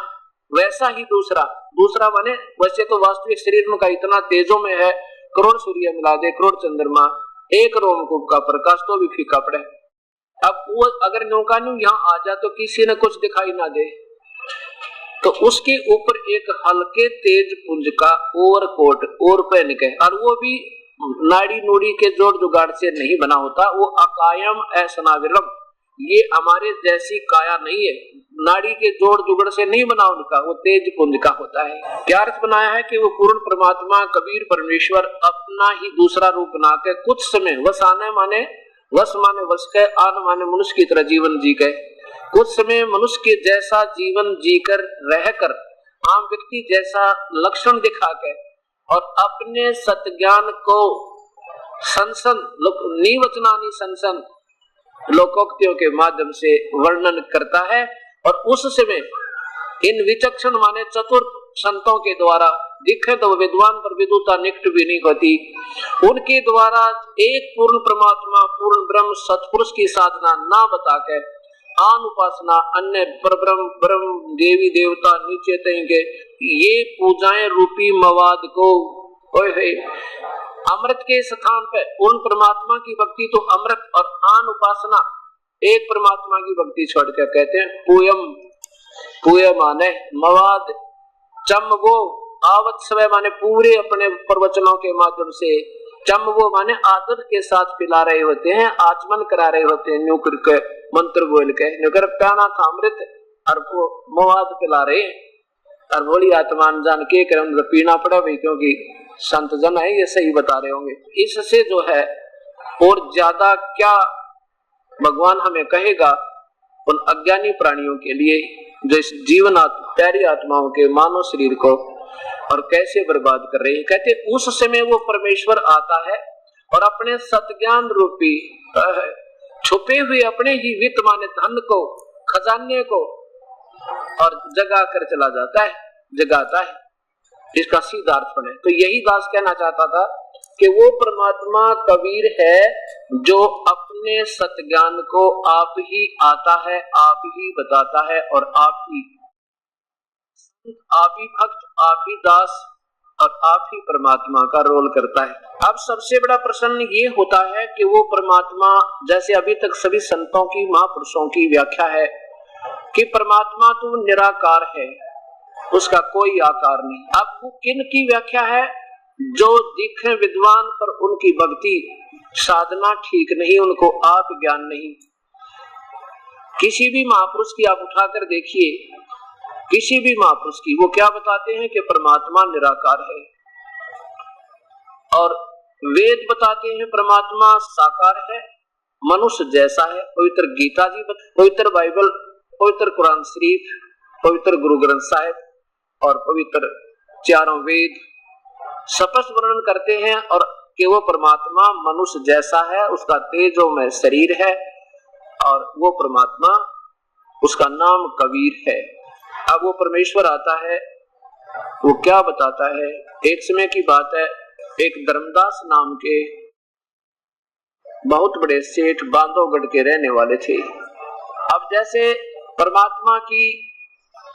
वैसा ही दूसरा माने वैसे तो वास्तविक शरीर में का इतना तेजों में है, करोड़ सूर्य मिला दे, करोड़ चंद्रमा, एक रोमकूप का प्रकाश तो भी फीका पड़े। अब वो अगर नौकानु यहाँ आ जाए तो किसी ने कुछ दिखाई ना दे, तो उसके ऊपर एक हल्के तेज पुंज का और कोट और पहन के, और वो भी नाड़ी नूड़ी के जोड़ जुगाड़ से नहीं बना होता, वो अकायम असनाविरम, ये हमारे जैसी काया नहीं है, नाड़ी के जोड़ जुगड़ से नहीं बना उनका, वो तेज पुंज का होता है। क्या अर्थ बनाया है कि वो पूर्ण परमात्मा कबीर परमेश्वर अपना ही दूसरा रूप बना के कुछ समय वस आने माने वस माने वस के, आन माने मनुष्य की तरह जीवन जी के, कुछ समय मनुष्य के जैसा जीवन जीकर रहकर आम व्यक्ति जैसा लक्षण दिखा के और अपने सत्ज्ञान को संसन नीवचनानी संसन लोकोक्तियों के माध्यम से वर्णन करता है। और उस समय इन विचक्षण माने चतुर संतों के द्वारा दिखे तो विद्वान पर विदुता निकट भी नहीं होती। उनके द्वारा एक पूर्ण परमात्मा पूर्ण ब्रह्म सतपुरुष की साधना ना बता के आन उपासना अन्य परब्रह्म ब्रह्म देवी देवता नीचे तेंगे ये पूजाएं रूपी मवाद को अमृत के स्थान पे पूर्ण परमात्मा की भक्ति तो अमृत और आन उपासना एक परमात्मा की भक्ति छोड़ के कहते हैं पूयम। पूय माने मवाद, चम वो आवत समय माने पूरे अपने प्रवचनों के माध्यम से, चम वो माने आदर के साथ पिला रहे होते हैं, आचमन करा रहे होते हैं, न्यू करके मंत्र बोल के नगर प्याना था अमृत और वो मवाद पिला रहे और बोली आत्मान जान के क्रम पीना पड़ा भाई क्योंकि संत जन है ये सही बता रहे होंगे। इससे जो है और ज्यादा क्या भगवान हमें कहेगा उन अज्ञानी प्राणियों के लिए जो इस जीवन प्यारी आत्माओं के मानव शरीर को और कैसे बर्बाद कर रहे हैं। कहते उस समय वो परमेश्वर आता है और अपने सतज्ञान रूपी छुपे हुए अपने ही वित्त माने धन को खजाने को और जगा कर चला जाता है, जगाता है। इसका सीधा अर्थ बने तो यही दास कहना चाहता था कि वो परमात्मा कबीर है जो अपने सतज्ञान को आप ही आता है, आप ही बताता है और आप ही भक्त, आप ही दास और आप ही परमात्मा का रोल करता है। अब सबसे बड़ा प्रश्न ये होता है कि वो परमात्मा जैसे अभी तक सभी संतों की महापुरुषों की व्याख्या है कि परमात्मा तो निराकार है, उसका कोई आकार नहीं। अब वो किन की व्याख्या है? जो दिखे विद्वान पर उनकी भक्ति साधना ठीक नहीं, उनको आप ज्ञान नहीं। किसी भी महापुरुष की आप उठाकर देखिए, किसी भी महापुरुष की वो क्या बताते हैं कि परमात्मा निराकार है और वेद बताते हैं परमात्मा साकार है, मनुष्य जैसा है। पवित्र गीता जी, पवित्र बाइबल, पवित्र कुरान शरीफ, पवित्र गुरु ग्रंथ साहिब और पवित्र चारों वेद स्पष्ट वर्णन करते हैं और कि वो परमात्मा मनुष्य जैसा है, उसका तेजोमय शरीर है और वो परमात्मा उसका नाम कबीर है। अब वो परमेश्वर आता है, वो क्या बताता है? एक समय की बात है, एक धर्मदास नाम के बहुत बड़े सेठ बांधवगढ़ के रहने वाले थे। अब जैसे परमात्मा की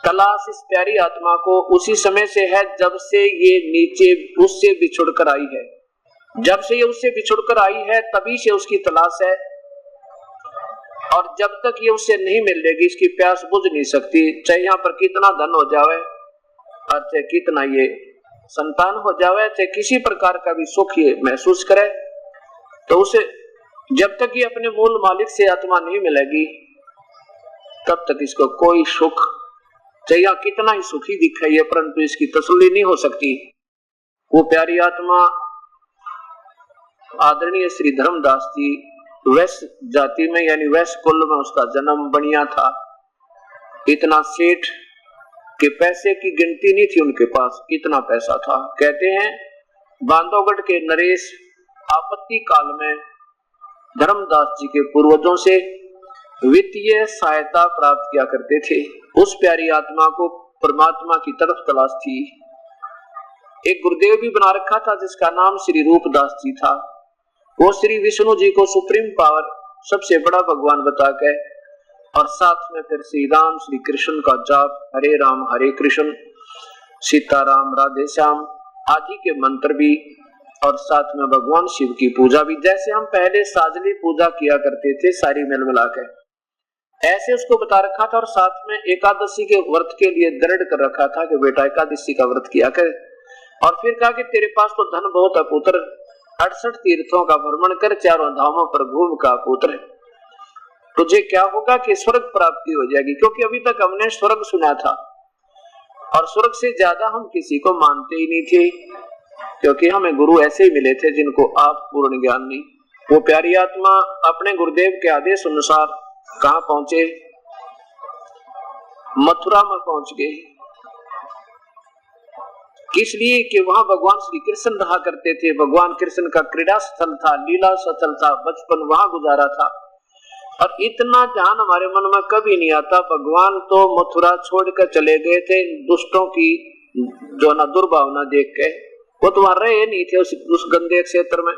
तलाश इस प्यारी आत्मा को उसी समय से है जब से ये नीचे उससे बिछुड़ कर आई है। जब से ये उससे बिछुड़ कर आई है तभी से उसकी तलाश है और जब तक ये उससे नहीं मिलेगी इसकी प्यास बुझ नहीं सकती। चाहे यहाँ पर कितना धन हो जावे और चाहे कितना ये संतान हो जावे, चाहे किसी प्रकार का भी सुख ये महसूस करे, तो उसे जब तक ये अपने मूल मालिक से आत्मा नहीं मिलेगी तब तक इसको कोई सुख, चाहे कितना ही सुखी दिखाई है, परंतु इसकी तसल्ली नहीं हो सकती। वो प्यारी आत्मा आदरणीय श्री धर्मदास जी वैश्य जाति में यानी वैश्य कुल में उसका जन्म बनिया था। इतना सेठ के पैसे की गिनती नहीं थी उनके पास, इतना पैसा था। कहते हैं बांधवगढ़ के नरेश आपत्ति काल में धर्मदास जी के पूर्वजों से वित्तीय सहायता प्राप्त किया करते थे। उस प्यारी आत्मा को परमात्मा की तरफ तलाश थी। एक गुरुदेव भी बना रखा था जिसका नाम श्री रूपदास जी था। वो श्री विष्णु जी को सुप्रीम पावर सबसे बड़ा भगवान बता के और साथ में फिर श्री राम श्री कृष्ण का जाप, हरे राम हरे कृष्ण, सीताराम राधे श्याम आदि के मंत्र भी और साथ में भगवान शिव की पूजा भी, जैसे हम पहले साजली पूजा किया करते थे सारी मिल मिला के, ऐसे उसको बता रखा था। और साथ में एकादशी के व्रत के लिए दृढ़ कर रखा था कि बेटा एकादशी का व्रत किया कर। और फिर कहा कि तेरे पास तो धन बहुत है पुत्र, 68 तीर्थों का भ्रमण कर, चारों धामों पर घूम का पुत्र, तुझे क्या होगा कि स्वर्ग प्राप्ति हो जाएगी। क्योंकि अभी तक हमने स्वर्ग सुना था और स्वर्ग से ज्यादा हम किसी को मानते ही नहीं थे, क्योंकि हमें गुरु ऐसे ही मिले थे जिनको आप पूर्ण ज्ञान नहीं। वो प्यारी आत्मा अपने गुरुदेव के आदेश अनुसार कहाँ पहुंचे? मथुरा में पहुंच गए। किस लिए? कि वहां भगवान श्री कृष्ण रहा करते थे। भगवान कृष्ण का क्रीड़ा स्थल था, लीला स्थल था, बचपन वहां गुजारा था। और इतना ध्यान हमारे मन में कभी नहीं आता। भगवान तो मथुरा छोड़कर चले गए थे दुष्टों की जो ना दुर्भावना देख के, वो तो वहां रहे नहीं थे उस गंदे क्षेत्र में,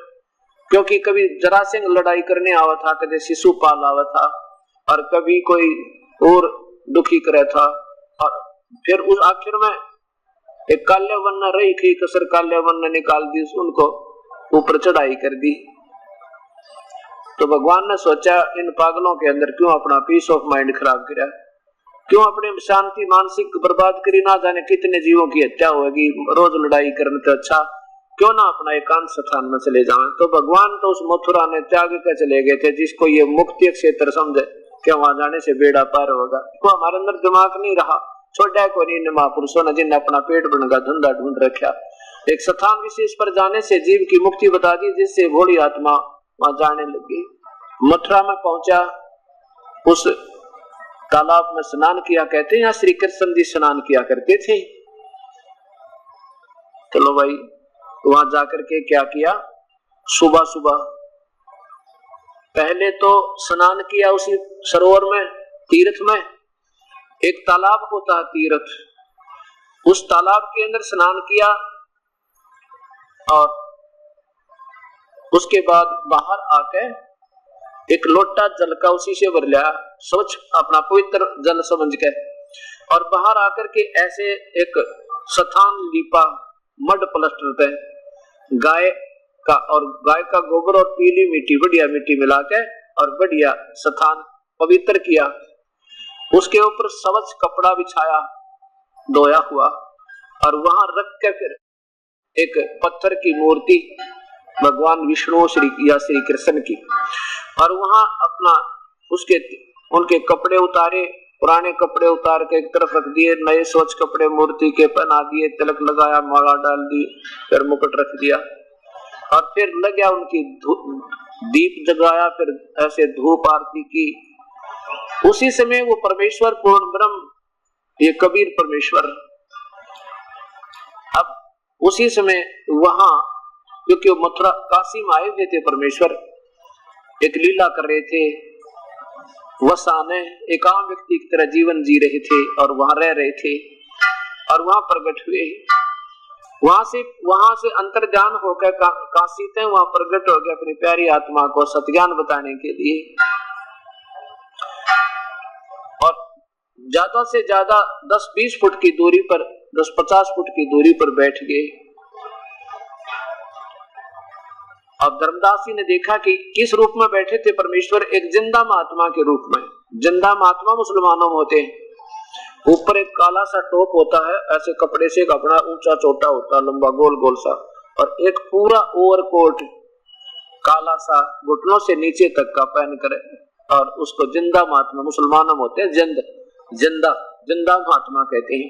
क्योंकि कभी जरासंध लड़ाई करने आवा था, कभी शिशुपाल आवा था, और कभी कोई और दुखी करे था। और फिर उस आखिर में एक काल्यवन न रही थी, कसर काल्यवन ने निकाल दी, उनको ऊपर चढ़ाई कर दी। तो भगवान ने सोचा इन पागलों के अंदर क्यों अपना पीस ऑफ माइंड खराब किया, क्यों अपने शांति मानसिक बर्बाद करी, ना जाने कितने जीवों की हत्या होगी, रोज लड़ाई करने तो अच्छा क्यों ना अपना एकांत स्थान में चले जाएं। तो भगवान तो उस मथुरा ने त्याग कर चले गए थे, जिसको ये मुक्ति क्षेत्र समझे कि वहां जाने से बेड़ा पार होगा। तो हमारे अंदर दिमाग नहीं रहा, छोटा को नहीं महापुरुषों ने जिन्हें अपना पेट भरने का धंधा ढूंढ रखा, एक स्थान विशेष पर जाने से जीव की मुक्ति बता दी, जिससे भोली आत्मा वहां जाने लगी। मथुरा में पहुंचा, उस तालाब में स्नान किया, कहते हैं यहाँ श्री कृष्ण जी स्नान किया करते थे। चलो भाई, वहां जाकर के क्या किया, सुबह सुबह पहले तो स्नान किया उसी सरोवर में, तीर्थ में। एक तालाब होता है तीर्थ, उस तालाब के अंदर स्नान किया और उसके बाद बाहर आके एक लोटा जल का उसी से भर लिया, स्वच्छ अपना पवित्र जल समझ के, और बाहर आकर के ऐसे एक स्थान लीपा मड प्लास्टर पे गाय का, और गाय का गोबर और पीली मिट्टी, बढ़िया मिट्टी मिला के और बढ़िया स्थान पवित्र किया। उसके ऊपर स्वच्छ कपड़ा बिछाया, धोया हुआ, और वहां रख के फिर एक पत्थर की मूर्ति भगवान विष्णु या श्री कृष्ण की, और वहां अपना उसके उनके कपड़े उतारे, पुराने कपड़े उतार के एक तरफ रख दिए, नए स्वच्छ कपड़े मूर्ति के पहना दिए, तिलक लगाया, माला डाल दी, फिर मुकुट रख दिया, और फिर लग गया उनकी दीप जगाया, फिर ऐसे धूप आरती की। उसी समय वो परमेश्वर पूर्ण ब्रह्म, ये कबीर परमेश्वर, अब उसी समय वहां, क्योंकि वो मथुरा काशी में आए हुए थे परमेश्वर, एक लीला कर रहे थे, वसाने एक आम व्यक्ति की तरह जीवन जी रहे थे और वहां रह रहे थे, और वहां प्रकट हुए। वहां से अंतर्ध्यान होकर काशी थे, वहां प्रकट हो गया अपनी प्यारी आत्मा को सत्ज्ञान बताने के लिए। और ज्यादा से ज्यादा 10-20 फुट की दूरी पर, 10-50 फुट की दूरी पर बैठ गए। अब धर्मदास जी ने देखा कि किस रूप में बैठे थे परमेश्वर, एक जिंदा महात्मा के रूप में। जिंदा महात्मा मुसलमानों में होते हैं, ऊपर एक काला सा टोप होता है, ऐसे कपड़े से कपड़ा ऊंचा चौटा होता है, लंबा गोल गोल सा, और एक पूरा ओवरकोट काला सा घुटनों से नीचे तक का पहन कर, और उसको जिंदा महात्मा मुसलमानों में होते हैं, जिंदा महात्मा कहते हैं।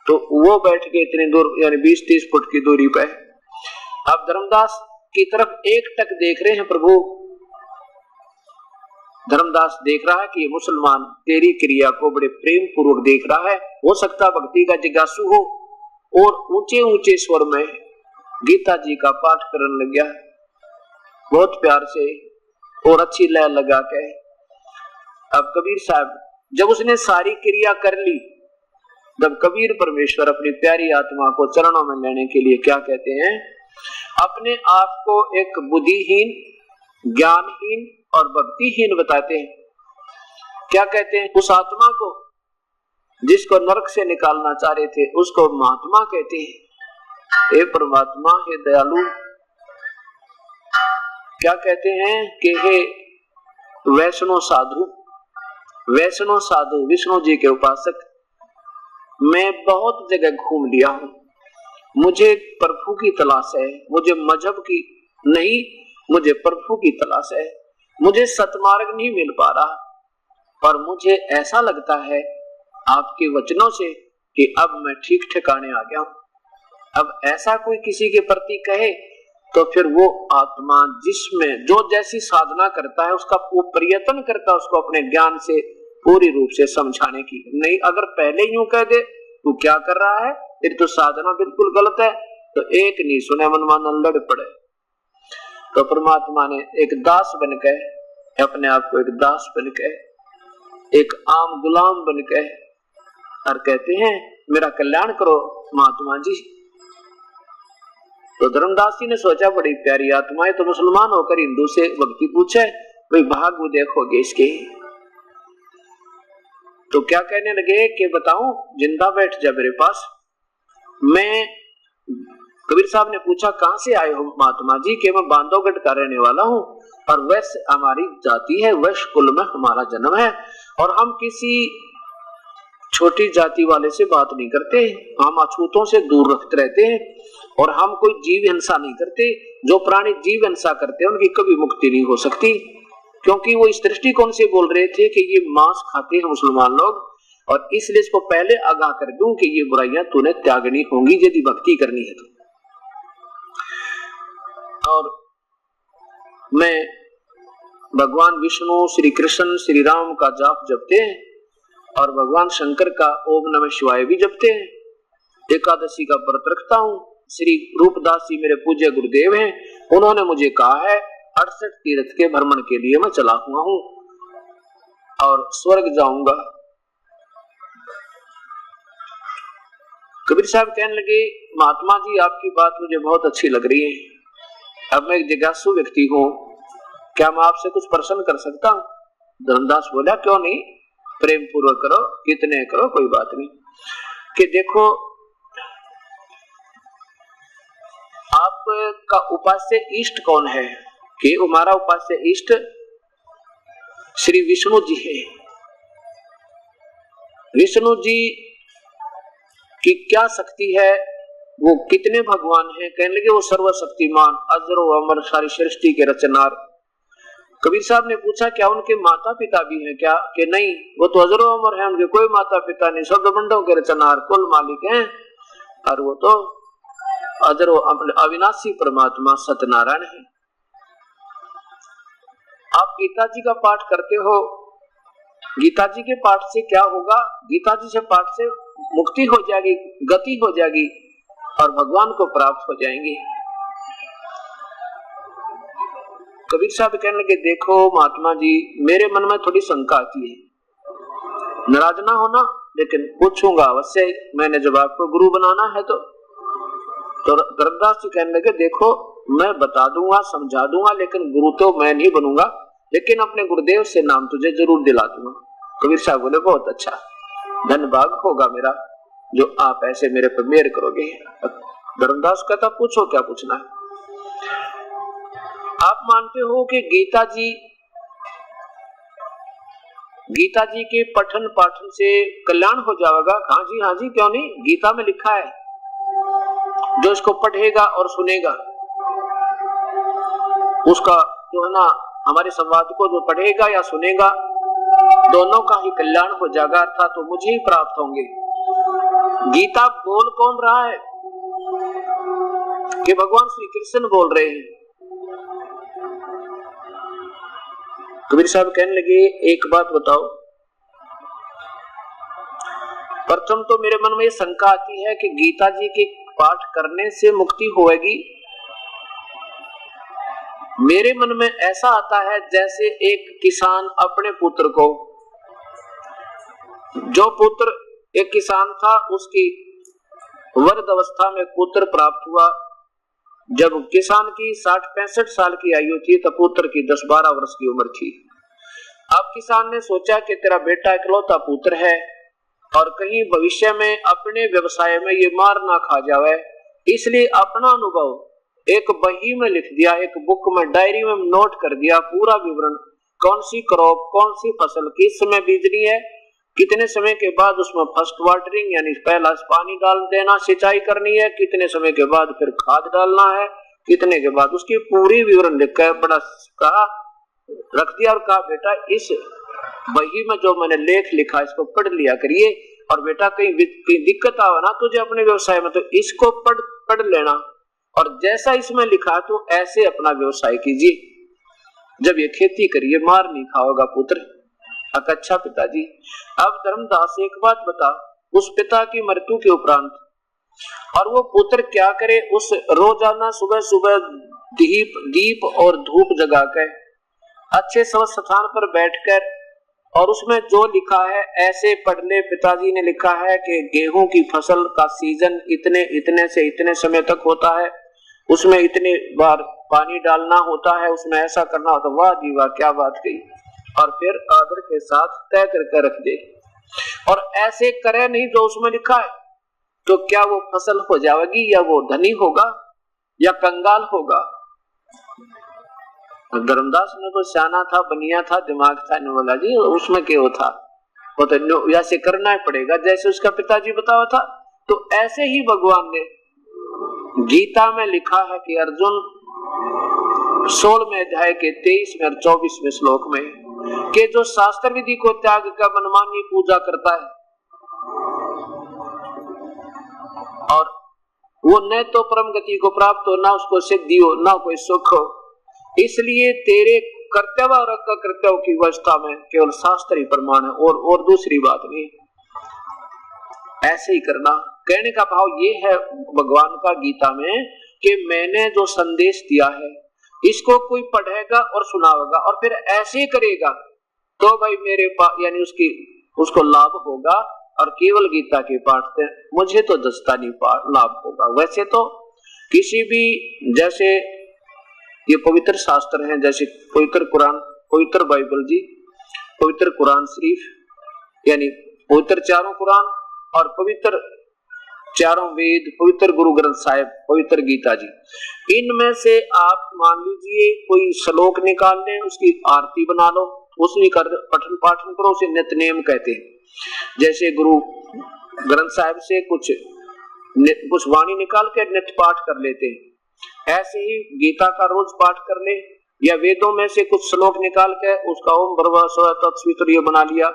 तो वो बैठ के इतनी दूर, यानी 20-30 फुट की दूरी पे। अब धर्मदास की तरफ एक टक देख रहे हैं प्रभु। धर्मदास देख रहा है कि ये मुसलमान तेरी क्रिया को बड़े प्रेम पूर्वक देख रहा है, हो सकता भक्ति का जिज्ञासु हो, और ऊंचे ऊंचे स्वर में गीता जी का पाठ करने लग गया, बहुत प्यार से और अच्छी लय लगा के। अब कबीर साहब जब उसने सारी क्रिया कर ली, जब कबीर परमेश्वर अपनी प्यारी आत्मा को चरणों में लेने के लिए क्या कहते हैं, अपने आप को एक बुद्धिहीन, ज्ञानहीन और भक्तिहीन बताते हैं। क्या कहते हैं, उस आत्मा को जिसको नरक से निकालना चाह रहे थे उसको महात्मा कहते हैं। हे परमात्मा, हे दयालु, क्या कहते हैं कि हे वैष्णव साधु विष्णु जी के उपासक, मैं बहुत जगह घूम लिया हूं, मुझे प्रभु की तलाश है, मुझे मजहब की नहीं, मुझे प्रभु की तलाश है, मुझे सतमार्ग नहीं मिल पा रहा, और मुझे ऐसा लगता है आपके वचनों से कि अब मैं ठीक ठिकाने आ गया हूं। अब ऐसा कोई किसी के प्रति कहे तो फिर वो आत्मा जिसमें जो जैसी साधना करता है उसका वो प्रयत्न करता है उसको अपने ज्ञान से पूरी रूप से समझाने की। नहीं, अगर पहले यूं कह दे तू क्या कर रहा है, तेरी तो साधना बिल्कुल गलत है, तो एक नहीं सुने मनमाना लड़ पड़े। तो परमात्मा ने एक दास बनकर अपने आप को एक दास बन के, एक आम गुलाम बन के, और कहते हैं मेरा कल्याण करो महात्मा जी। तो धर्मदास जी ने सोचा बड़ी प्यारी आत्माएं तो मुसलमान होकर हिंदू से भक्ति पूछे, भाई भाग वो देखोगे इसके। तो क्या कहने लगे कि बताऊं, जिंदा बैठ जा मेरे पास। मैं कबीर साहब ने पूछा कहां से आए हो महात्मा जी, कि मैं बांधवगढ़ का रहने वाला हूं और वैश्य हमारी जाति है, वैश्य कुल में हमारा जन्म है और हम किसी छोटी जाति वाले से बात नहीं करते, हम अछूतों से दूर रखते रहते हैं और हम कोई जीव हिंसा नहीं करते। जो प्राणी जीव हिंसा करते हैं उनकी कभी मुक्ति नहीं हो सकती, क्योंकि वो इस दृष्टिकोण से बोल रहे थे कि ये मांस खाते हैं मुसलमान लोग, और इसलिए इसको पहले आगाह कर दूं कि ये बुराइयां तूने त्यागनी होंगी यदि भक्ति करनी है तो। और मैं भगवान विष्णु, श्री कृष्ण, श्री राम का जाप जपते हैं और भगवान शंकर का ओम नमः शिवाय भी जपते हैं। एकादशी का व्रत रखता हूँ। श्री रूपदास जी मेरे पूज्य गुरुदेव हैं, उन्होंने मुझे कहा है 68 तीर्थ के भ्रमण के लिए मैं चला हुआ हूँ और स्वर्ग जाऊंगा। कबीर साहब कहने लगे महात्मा जी आपकी बात मुझे बहुत अच्छी लग रही है, अब मैं एक जिज्ञासु व्यक्ति हूँ, क्या मैं आपसे कुछ प्रश्न कर सकता हूँ? धर्मदास बोला क्यों नहीं, प्रेम पूर्वक करो, कितने करो, कोई बात नहीं। कि देखो आपका उपास्य इष्ट कौन है? कि हमारा उपास्य इष्ट श्री विष्णु जी है। विष्णु जी की क्या शक्ति है, वो कितने भगवान हैं? कहने लगे वो सर्वशक्तिमान, अजरो अमर, सारी सृष्टि के रचनार। कबीर साहब ने पूछा क्या उनके माता पिता भी हैं क्या? कि नहीं, वो तो अजरो अमर है, उनके कोई माता पिता नहीं, सब ब्रह्मांडों के रचनार कुल मालिक हैं, और वो तो अजरो अविनाशी परमात्मा सत्यनारायण है। आप गीता जी का पाठ करते हो, गीता जी के पाठ से क्या होगा? गीता जी से पाठ से मुक्ति हो जाएगी, गति हो जाएगी और भगवान को प्राप्त हो जाएंगे। कबीर साहब कहने लगे देखो महात्मा जी मेरे मन में थोड़ी शंका आती है, नाराज ना होना, लेकिन पूछूंगा अवश्य, मैंने जब आपको गुरु बनाना है तो धर्मदास जी कहने लगे देखो मैं बता दूंगा, समझा दूंगा, लेकिन गुरु तो मैं नहीं बनूंगा, लेकिन अपने गुरुदेव से नाम तुझे जरूर दिला दूंगा। कबीर साहब बोले बहुत अच्छा, धन्यवाद होगा मेरा जो आप ऐसे मेरे पर मेहर करोगे। धर्मदास कहता पूछो क्या पूछना है। आप मानते हो कि गीता जी के पठन पाठन से कल्याण हो जाएगा? हाँ जी हाँ जी, क्यों नहीं, गीता में लिखा है जो इसको पढ़ेगा और सुनेगा उसका जो है ना, हमारे संवाद को जो पढ़ेगा या सुनेगा दोनों का ही कल्याण हो जाएगा, अर्थात तो मुझे ही प्राप्त होंगे। गीता बोल कौन रहा है? कि भगवान श्री कृष्ण बोल रहे हैं। कबीर साहब कहने लगे एक बात बताओ, प्रथम तो मेरे मन में ये शंका आती है कि गीता जी के पाठ करने से मुक्ति होगी। मेरे मन में ऐसा आता है जैसे एक किसान अपने पुत्र को, जो पुत्र एक किसान था उसकी वृद्ध अवस्था में पुत्र प्राप्त हुआ, जब किसान की 60-65 साल की आयु थी तब पुत्र की 10-12 वर्ष की उम्र थी। अब किसान ने सोचा कि तेरा बेटा इकलौता पुत्र है और कहीं भविष्य में अपने व्यवसाय में ये मार ना खा जाए, इसलिए अपना अनुभव एक बही में लिख दिया, एक बुक में डायरी में नोट कर दिया पूरा विवरण, कौन सी क्रॉप, कौन सी फसल किस समय बीजनी है, कितने समय के बाद उसमें फर्स्ट वाटरिंग यानी पहला पानी डाल देना, सिंचाई करनी है, कितने समय के बाद फिर खाद डालना है, कितने के बाद, उसकी पूरी विवरण लिखकर बड़ा कहा रख दिया और कहा बेटा इस बही में जो मैंने लेख लिखा इसको पढ़ लिया करिए, और बेटा कहीं दिक्कत आवे ना तुझे अपने व्यवसाय में तो इसको पढ़ लेना, और जैसा इसमें लिखा तो ऐसे अपना व्यवसाय कीजिए, जब ये खेती करिए मार नहीं खाओगा पुत्र। अच्छा पिताजी। अब धर्मदास एक बात बता, उस पिता की मृत्यु के उपरांत और वो पुत्र क्या करे, उस रोजाना सुबह सुबह दीप और धूप जगा के अच्छे स्थान पर बैठकर, और उसमें जो लिखा है ऐसे पढ़ ले। पिताजी ने लिखा है कि गेहूं की फसल का सीजन इतने इतने से इतने समय तक होता है, उसमें इतने बार पानी डालना होता है, उसमें ऐसा करना होता है। वाह जी वाह, क्या बात कही। और फिर आदर के साथ तय करके रख दे, और ऐसे करे नहीं जो उसमें लिखा है, तो क्या वो फसल हो जाएगी, या वो धनी होगा या कंगाल होगा। धर्मदास ने तो सियाना था, बनिया था, दिमाग था, ने बोला जी उसमें क्या था, वो तो ऐसे करना ही पड़ेगा जैसे उसका पिताजी बताया था। तो ऐसे ही भगवान ने गीता में लिखा है कि अर्जुन 16वें अध्याय के 23वें और 24वें श्लोक में कि जो शास्त्र विधि को त्याग कर मनमानी पूजा करता है, और वो न तो परम गति को प्राप्त हो, ना उसको सिद्धि हो, ना कोई सुख हो। इसलिए तेरे कर्तव्य और कर्तव्य की अवस्था में केवल शास्त्र ही प्रमाण है, और दूसरी बात नहीं। ऐसे ही करना। कहने का भाव ये है भगवान का गीता में कि मैंने जो संदेश दिया है इसको कोई पढ़ेगा और सुनाएगा और फिर ऐसे करेगा तो भाई मेरे पास यानी उसको लाभ होगा, और केवल गीता के पाठ से मुझे तो दस्ता नहीं लाभ होगा। वैसे तो किसी भी, जैसे ये पवित्र शास्त्र हैं, जैसे पवित्र कुरान, पवित्र बाइबल जी, पवित्र कुरान शरीफ, यानी पवित्र चारों कुरान और पवित्र चारों वेद, पवित्र गुरु ग्रंथ साहिब, पवित्र गीता जी, इनमें से आप मान लीजिए कोई श्लोक निकाल लें, उसकी आरती बना लो, उसमें पठन पाठन करो, उसे नित्य नेम कहते हैं। जैसे गुरु ग्रंथ साहिब से कुछ वाणी निकाल के नित्य पाठ कर लेते हैं, ऐसे ही गीता का रोज पाठ कर ले, या वेदों में से कुछ श्लोक निकाल के उसका ओम भर्गवः स्वः तत्सवितुर्य बना लिया,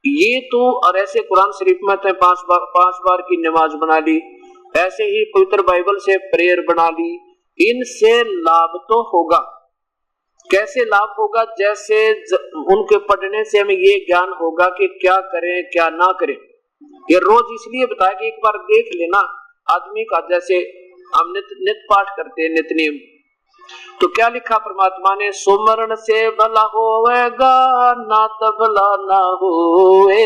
ये तो। और ऐसे कुरान शरीफ में तो 5 बार की नमाज बना ली, ऐसे ही पवित्र बाइबल से प्रेयर बना ली। इनसे लाभ तो होगा। कैसे लाभ होगा? जैसे उनके पढ़ने से हमें ये ज्ञान होगा कि क्या करें क्या ना करें। ये रोज इसलिए बताया कि एक बार देख लेना आदमी का, जैसे हम नित्य पाठ करते हैं, नित्य नियम, तो क्या लिखा परमात्मा ने? सुमरण से भला होवेगा, ना तो भला ना होवे।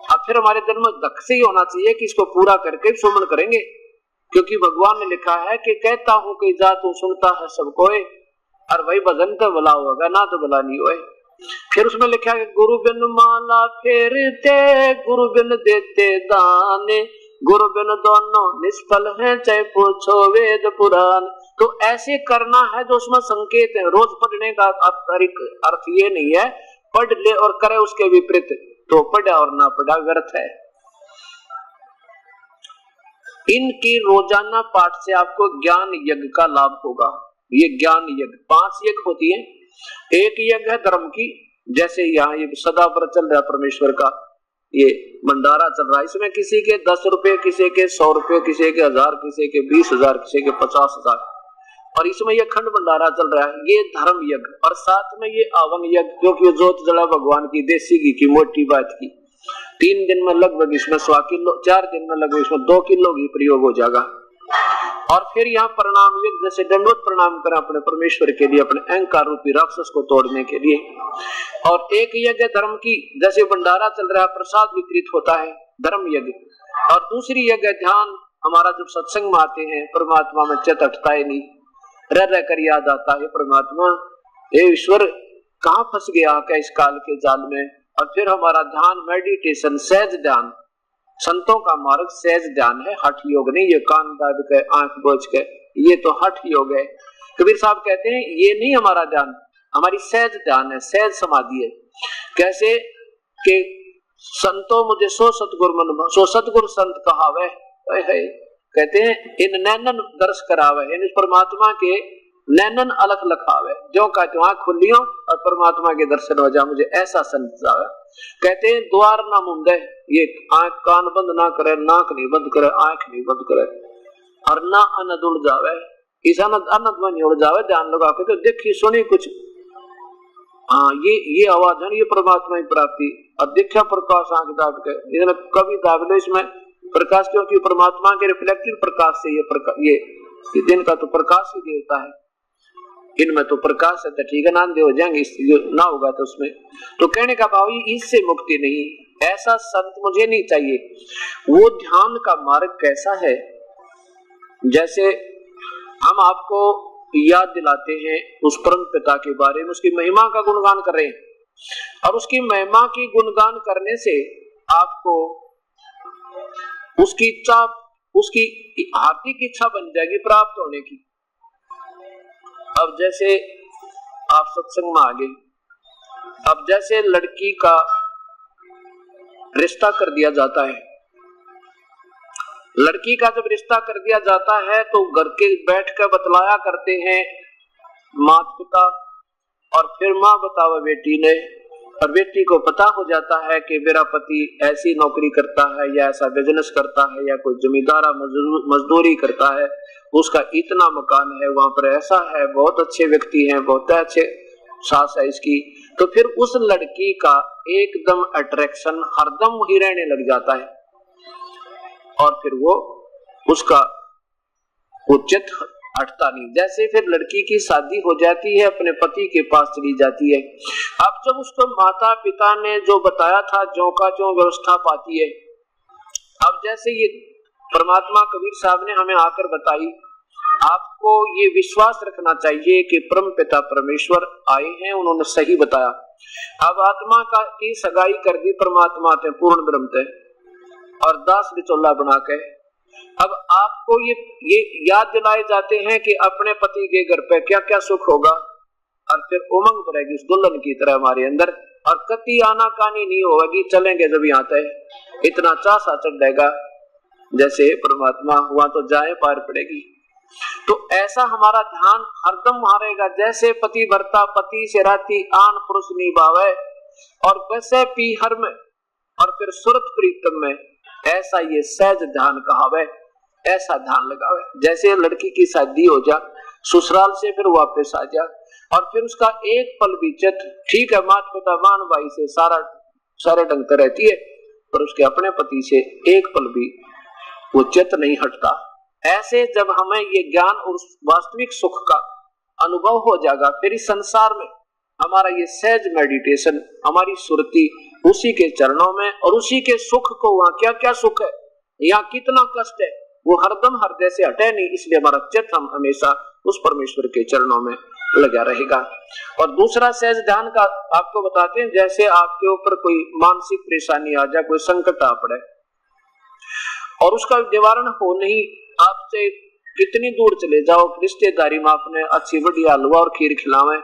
अब फिर हमारे दिल में दख से ही होना चाहिए कि इसको पूरा करके सुमरण करेंगे, क्योंकि भगवान ने लिखा है कि कहता हूं कि जा तू सुनता है सबको, और वही भजन तो भला होगा, ना तो भला नहीं होए। फिर उसमें लिखा है गुरु बिन माला फेरते, गुरु बिन देते दाने, गुरु बिन दोनों निष्फल हैं, चाहे पूछो वेद पुराण। तो ऐसे करना है जो उसमें संकेत है। रोज पढ़ने का अर्थ ये नहीं है पढ़ ले और करे उसके विपरीत, तो पढ़ा और ना पढ़ा व्यर्थ है। इनकी रोजाना पाठ से आपको ज्ञान यज्ञ का लाभ होगा। ये ज्ञान यज्ञ 5 यज्ञ होती है। एक यज्ञ है धर्म की, जैसे यहाँ ये सदा पर चल रहा परमेश्वर का ये भंडारा चल रहा है, इसमें किसी के 10 रुपए, किसी के 100 रुपए, किसी के 1000, किसी के 20,000, किसी के 50,000, और इसमें ये खंड भंडारा चल रहा है। ये धर्म यज्ञ, और साथ में ये आवन यज्ञ, क्योंकि जोत जला भगवान की, देसी घी की, मोटी बात की। 3 दिन में लगभग इसमें 100 किलो, 4 दिन में लगभग इसमें 2 किलो घी प्रयोग हो जाएगा। और फिर यहाँ प्रणाम यज्ञ, जैसे दंडवत प्रणाम करें अपने परमेश्वर के लिए, अपने अहंकार रूपी राक्षस को तोड़ने के लिए। और एक यज्ञ धर्म की, जैसे भंडारा चल रहा है, प्रसाद वितरित होता है, धर्म यज्ञ। और दूसरी यज्ञ ध्यान, हमारा जब सत्संग में आते हैं परमात्मा में चित्त हटता है नहीं, रह कर याद आता है परमात्मा, हे ईश्वर कहाँ फंस गया क्या इस काल के जाल में। और फिर हमारा ध्यान, मेडिटेशन, सहज ध्यान, संतों का मार्ग सहज ध्यान है, हठ योग नहीं। ये कान दाब के, आंख बोझ के, ये तो हठ योग है। कबीर साहब कहते हैं ये नहीं हमारा ध्यान, हमारी सहज ध्यान है, सहज समाधि है। कैसे कि संतो मुझे सो सतगुरु मन, सो सतगुरु संत कहावे, कहते हैं इन नैनन दर्श करावे, इन परमात्मा के नैनन अलख लखावे, जो कहते आंख खुलियो और परमात्मा के दर्शन हो जा, मुझे ऐसा संत जावे। कहते हैं द्वार ना मुंदे, ये आंख कान बंद ना करे, नाक नहीं बंद करे, आंख नहीं बंद करे, और ना अनद उड़ जावे, इस अनद में नहीं उड़ जावे, ध्यान लगा के तो देखी सुनी कुछ। हाँ, ये आवाज है, ये परमात्मा की प्राप्ति। और देखा प्रकाश आंख दाब के, इसने कभी दाब लो इसमें प्रकाश, क्योंकि परमात्मा के रिफ्लेक्टेड प्रकाश से ये दिन का तो प्रकाश ही देता है। इनमें तो प्रकाश है तो ठीक है, नांदे हो जाएंगे, ना होगा तो उसमें। तो कहने का भाव इससे मुक्ति नहीं, ऐसा संत मुझे नहीं चाहिए। वो ध्यान का मार्ग कैसा है, जैसे हम आपको याद दिलाते हैं उस परम पिता के बारे में, उसकी महिमा का गुणगान कर रहे हैं, और उसकी महिमा की गुणगान करने से आपको उसकी इच्छा, उसकी हार्दिक इच्छा बन जाएगी प्राप्त होने की। अब जैसे आप सत्संग में आ गए, अब जैसे लड़की का रिश्ता कर दिया जाता है, लड़की का जब रिश्ता कर दिया जाता है तो घर के बैठ कर बतलाया करते हैं माता पिता, और फिर माँ बतावा बेटी ने, और बेटी को पता हो जाता है कि मेरा पति ऐसी नौकरी करता है या ऐसा बिजनेस करता है या कोई जमींदारा मजदूरी करता है, उसका इतना मकान है, वहां पर ऐसा है, बहुत अच्छे व्यक्ति हैं, बहुत अच्छे सास है इसकी। तो फिर उस लड़की का एकदम अट्रैक्शन हरदम वही रहने लग जाता है, और फिर वो उसका उचित हटता नहीं। जैसे फिर लड़की की शादी हो जाती है, अपने पति के पास चली जाती है। अब जब उसको माता पिता ने जो बताया था जो का जो व्यवस्था पाती है, अब जैसे ये परमात्मा कबीर साहब ने हमें आकर बताई, आपको ये विश्वास रखना चाहिए कि परम पिता परमेश्वर आए हैं, उन्होंने सही बताया। अब आत्मा का की सगाई कर दी परमात्मा थे पूर्ण ब्रह्म थे, और दास बिचौला बना के अब आपको ये याद दिलाए जाते हैं कि अपने पति के घर पे क्या क्या सुख होगा, और फिर उमंग बढ़ेगी उस दुल्हन की तरह हमारे अंदर, और कति आनाकानी नहीं होगी, चलेंगे जब यहाँ तक इतना चासा चढ़ेगा जैसे परमात्मा, वहां तो जाए पार पड़ेगी। तो ऐसा हमारा ध्यान हरदम वहां रहेगा, जैसे पति भरता पति से राती आन पुरुष निभावे, और वैसे पीहर में और फिर सुरत प्रीतम में, ऐसा ये सहज ध्यान कहावे, ऐसा ध्यान लगावे। जैसे लड़की की शादी हो जा, ससुराल से फिर वापस आ जा, और फिर उसका एक पल भी चित, ठीक है माता पिता मान भाई से सारे ढंग से रहती है, पर उसके अपने पति से एक पल भी वो चित नहीं हटता। ऐसे जब हमें ये ज्ञान और वास्तविक सुख का अनुभव हो जाएगा, फिर इस संसार में हमारा ये सहज मेडिटेशन, हमारी सुरती उसी के चरणों में, और उसी के सुख को, वहाँ क्या क्या सुख है, यहाँ कितना कष्ट है, वो हरदम हृदय से हटे नहीं। इसलिए हमारा चित्त हम हमेशा उस परमेश्वर के चरणों में लगा रहेगा। और दूसरा सहज ध्यान का आपको बताते हैं, जैसे आपके ऊपर कोई मानसिक परेशानी आ जाए, कोई संकट आ पड़े, और उसका निवारण हो नहीं, आपसे कितनी दूर चले जाओ, रिश्तेदारी में आपने अच्छी बढ़िया हलवा और खीर खिलावे,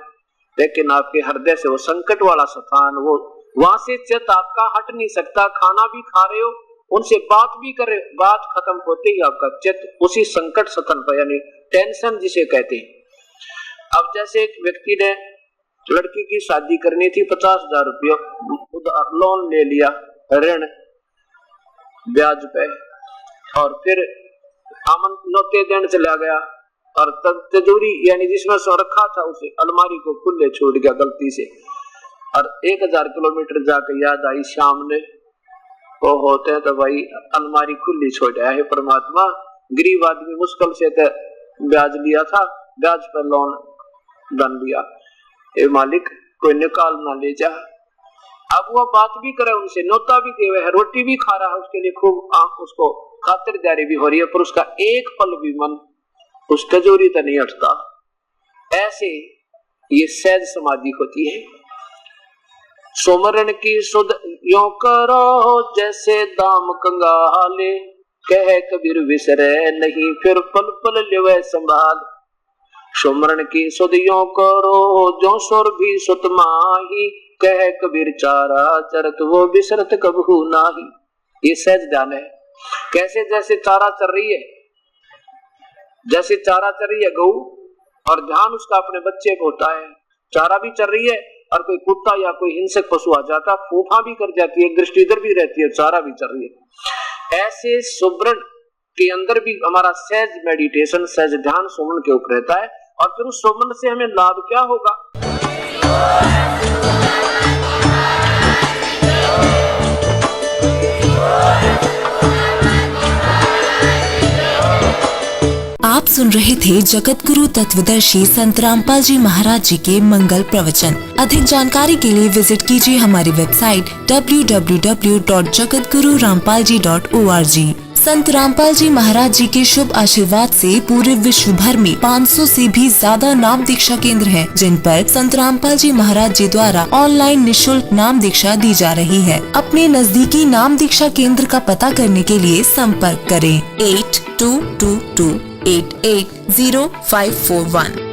लेकिन आपके हृदय से वो संकट वाला स्थान, वो वहां से चित्त आपका हट नहीं सकता। खाना भी खा रहे हो, उनसे बात भी कर रहे हो, बात खत्म होते ही आपका चित्त उसी संकट स्थान पर, यानी टेंशन जिसे कहते हैं। अब जैसे एक व्यक्ति ने लड़की की शादी करनी थी, 50,000 रुपया लोन ले लिया, ऋण ब्याज पे, और फिर आमन नोते देने चला गया, और तब तिजोरी यानी जिसमें सो रखा था उसे अलमारी को खुले छोड़ गया गलती से, और 1000 किलोमीटर जाकर याद आई शाम ने, वो होते हैं तो भाई अलमारी खुली छोड़ा है परमात्मा, गरीब आदमी मुश्किल से तो ब्याज लिया था, ब्याज पर लोन बन लिया, ए मालिक कोई निकाल ना ले जा। अब वो बात भी करे उनसे, नोता भी दे है, रोटी भी खा रहा है, उसके लिए खूब आंख उसको खातिरदारी भी हो रही है, पर उसका एक पल भी मन उस तिजोरी तो नहीं हटता। ऐसे ये सहज समाधि होती है। सुमरन की सुध यो करो जैसे दाम कंगाले, कह कबीर विसरे नहीं फिर पल पल लेवे संभाल। सुमरन की सुध यो करो जो सुर भी सुत माही, कह कबीर चारा चरत वो बिसरत कबहू नाही। ये सहज ध्यान है। कैसे? जैसे चारा चर रही है, जैसे चारा चर रही है गऊ, और ध्यान उसका अपने बच्चे को होता है, चारा भी चर रही है, और कोई कुत्ता या कोई हिंसक पशु आ जाता फूफा भी कर जाती है, दृष्टि इधर भी रहती है, चारा भी चर रही है। ऐसे सुमरन के अंदर भी हमारा सहज मेडिटेशन, सहज ध्यान सुमरन के ऊपर रहता है। और फिर उस सुमरन से हमें लाभ क्या होगा? आप आप सुन रहे थे जगत गुरु तत्वदर्शी संत रामपाल जी महाराज जी के मंगल प्रवचन। अधिक जानकारी के लिए विजिट कीजिए हमारी वेबसाइट www.jagatgururampalji.org। संत रामपाल जी महाराज जी के शुभ आशीर्वाद से पूरे विश्व भर में 500 से भी ज्यादा नाम दीक्षा केंद्र हैं, जिन पर संत रामपाल जी महाराज जी द्वारा ऑनलाइन निशुल्क नाम दीक्षा दी जा रही है। अपने नजदीकी नाम दीक्षा केंद्र का पता करने के लिए संपर्क करें 8222880541।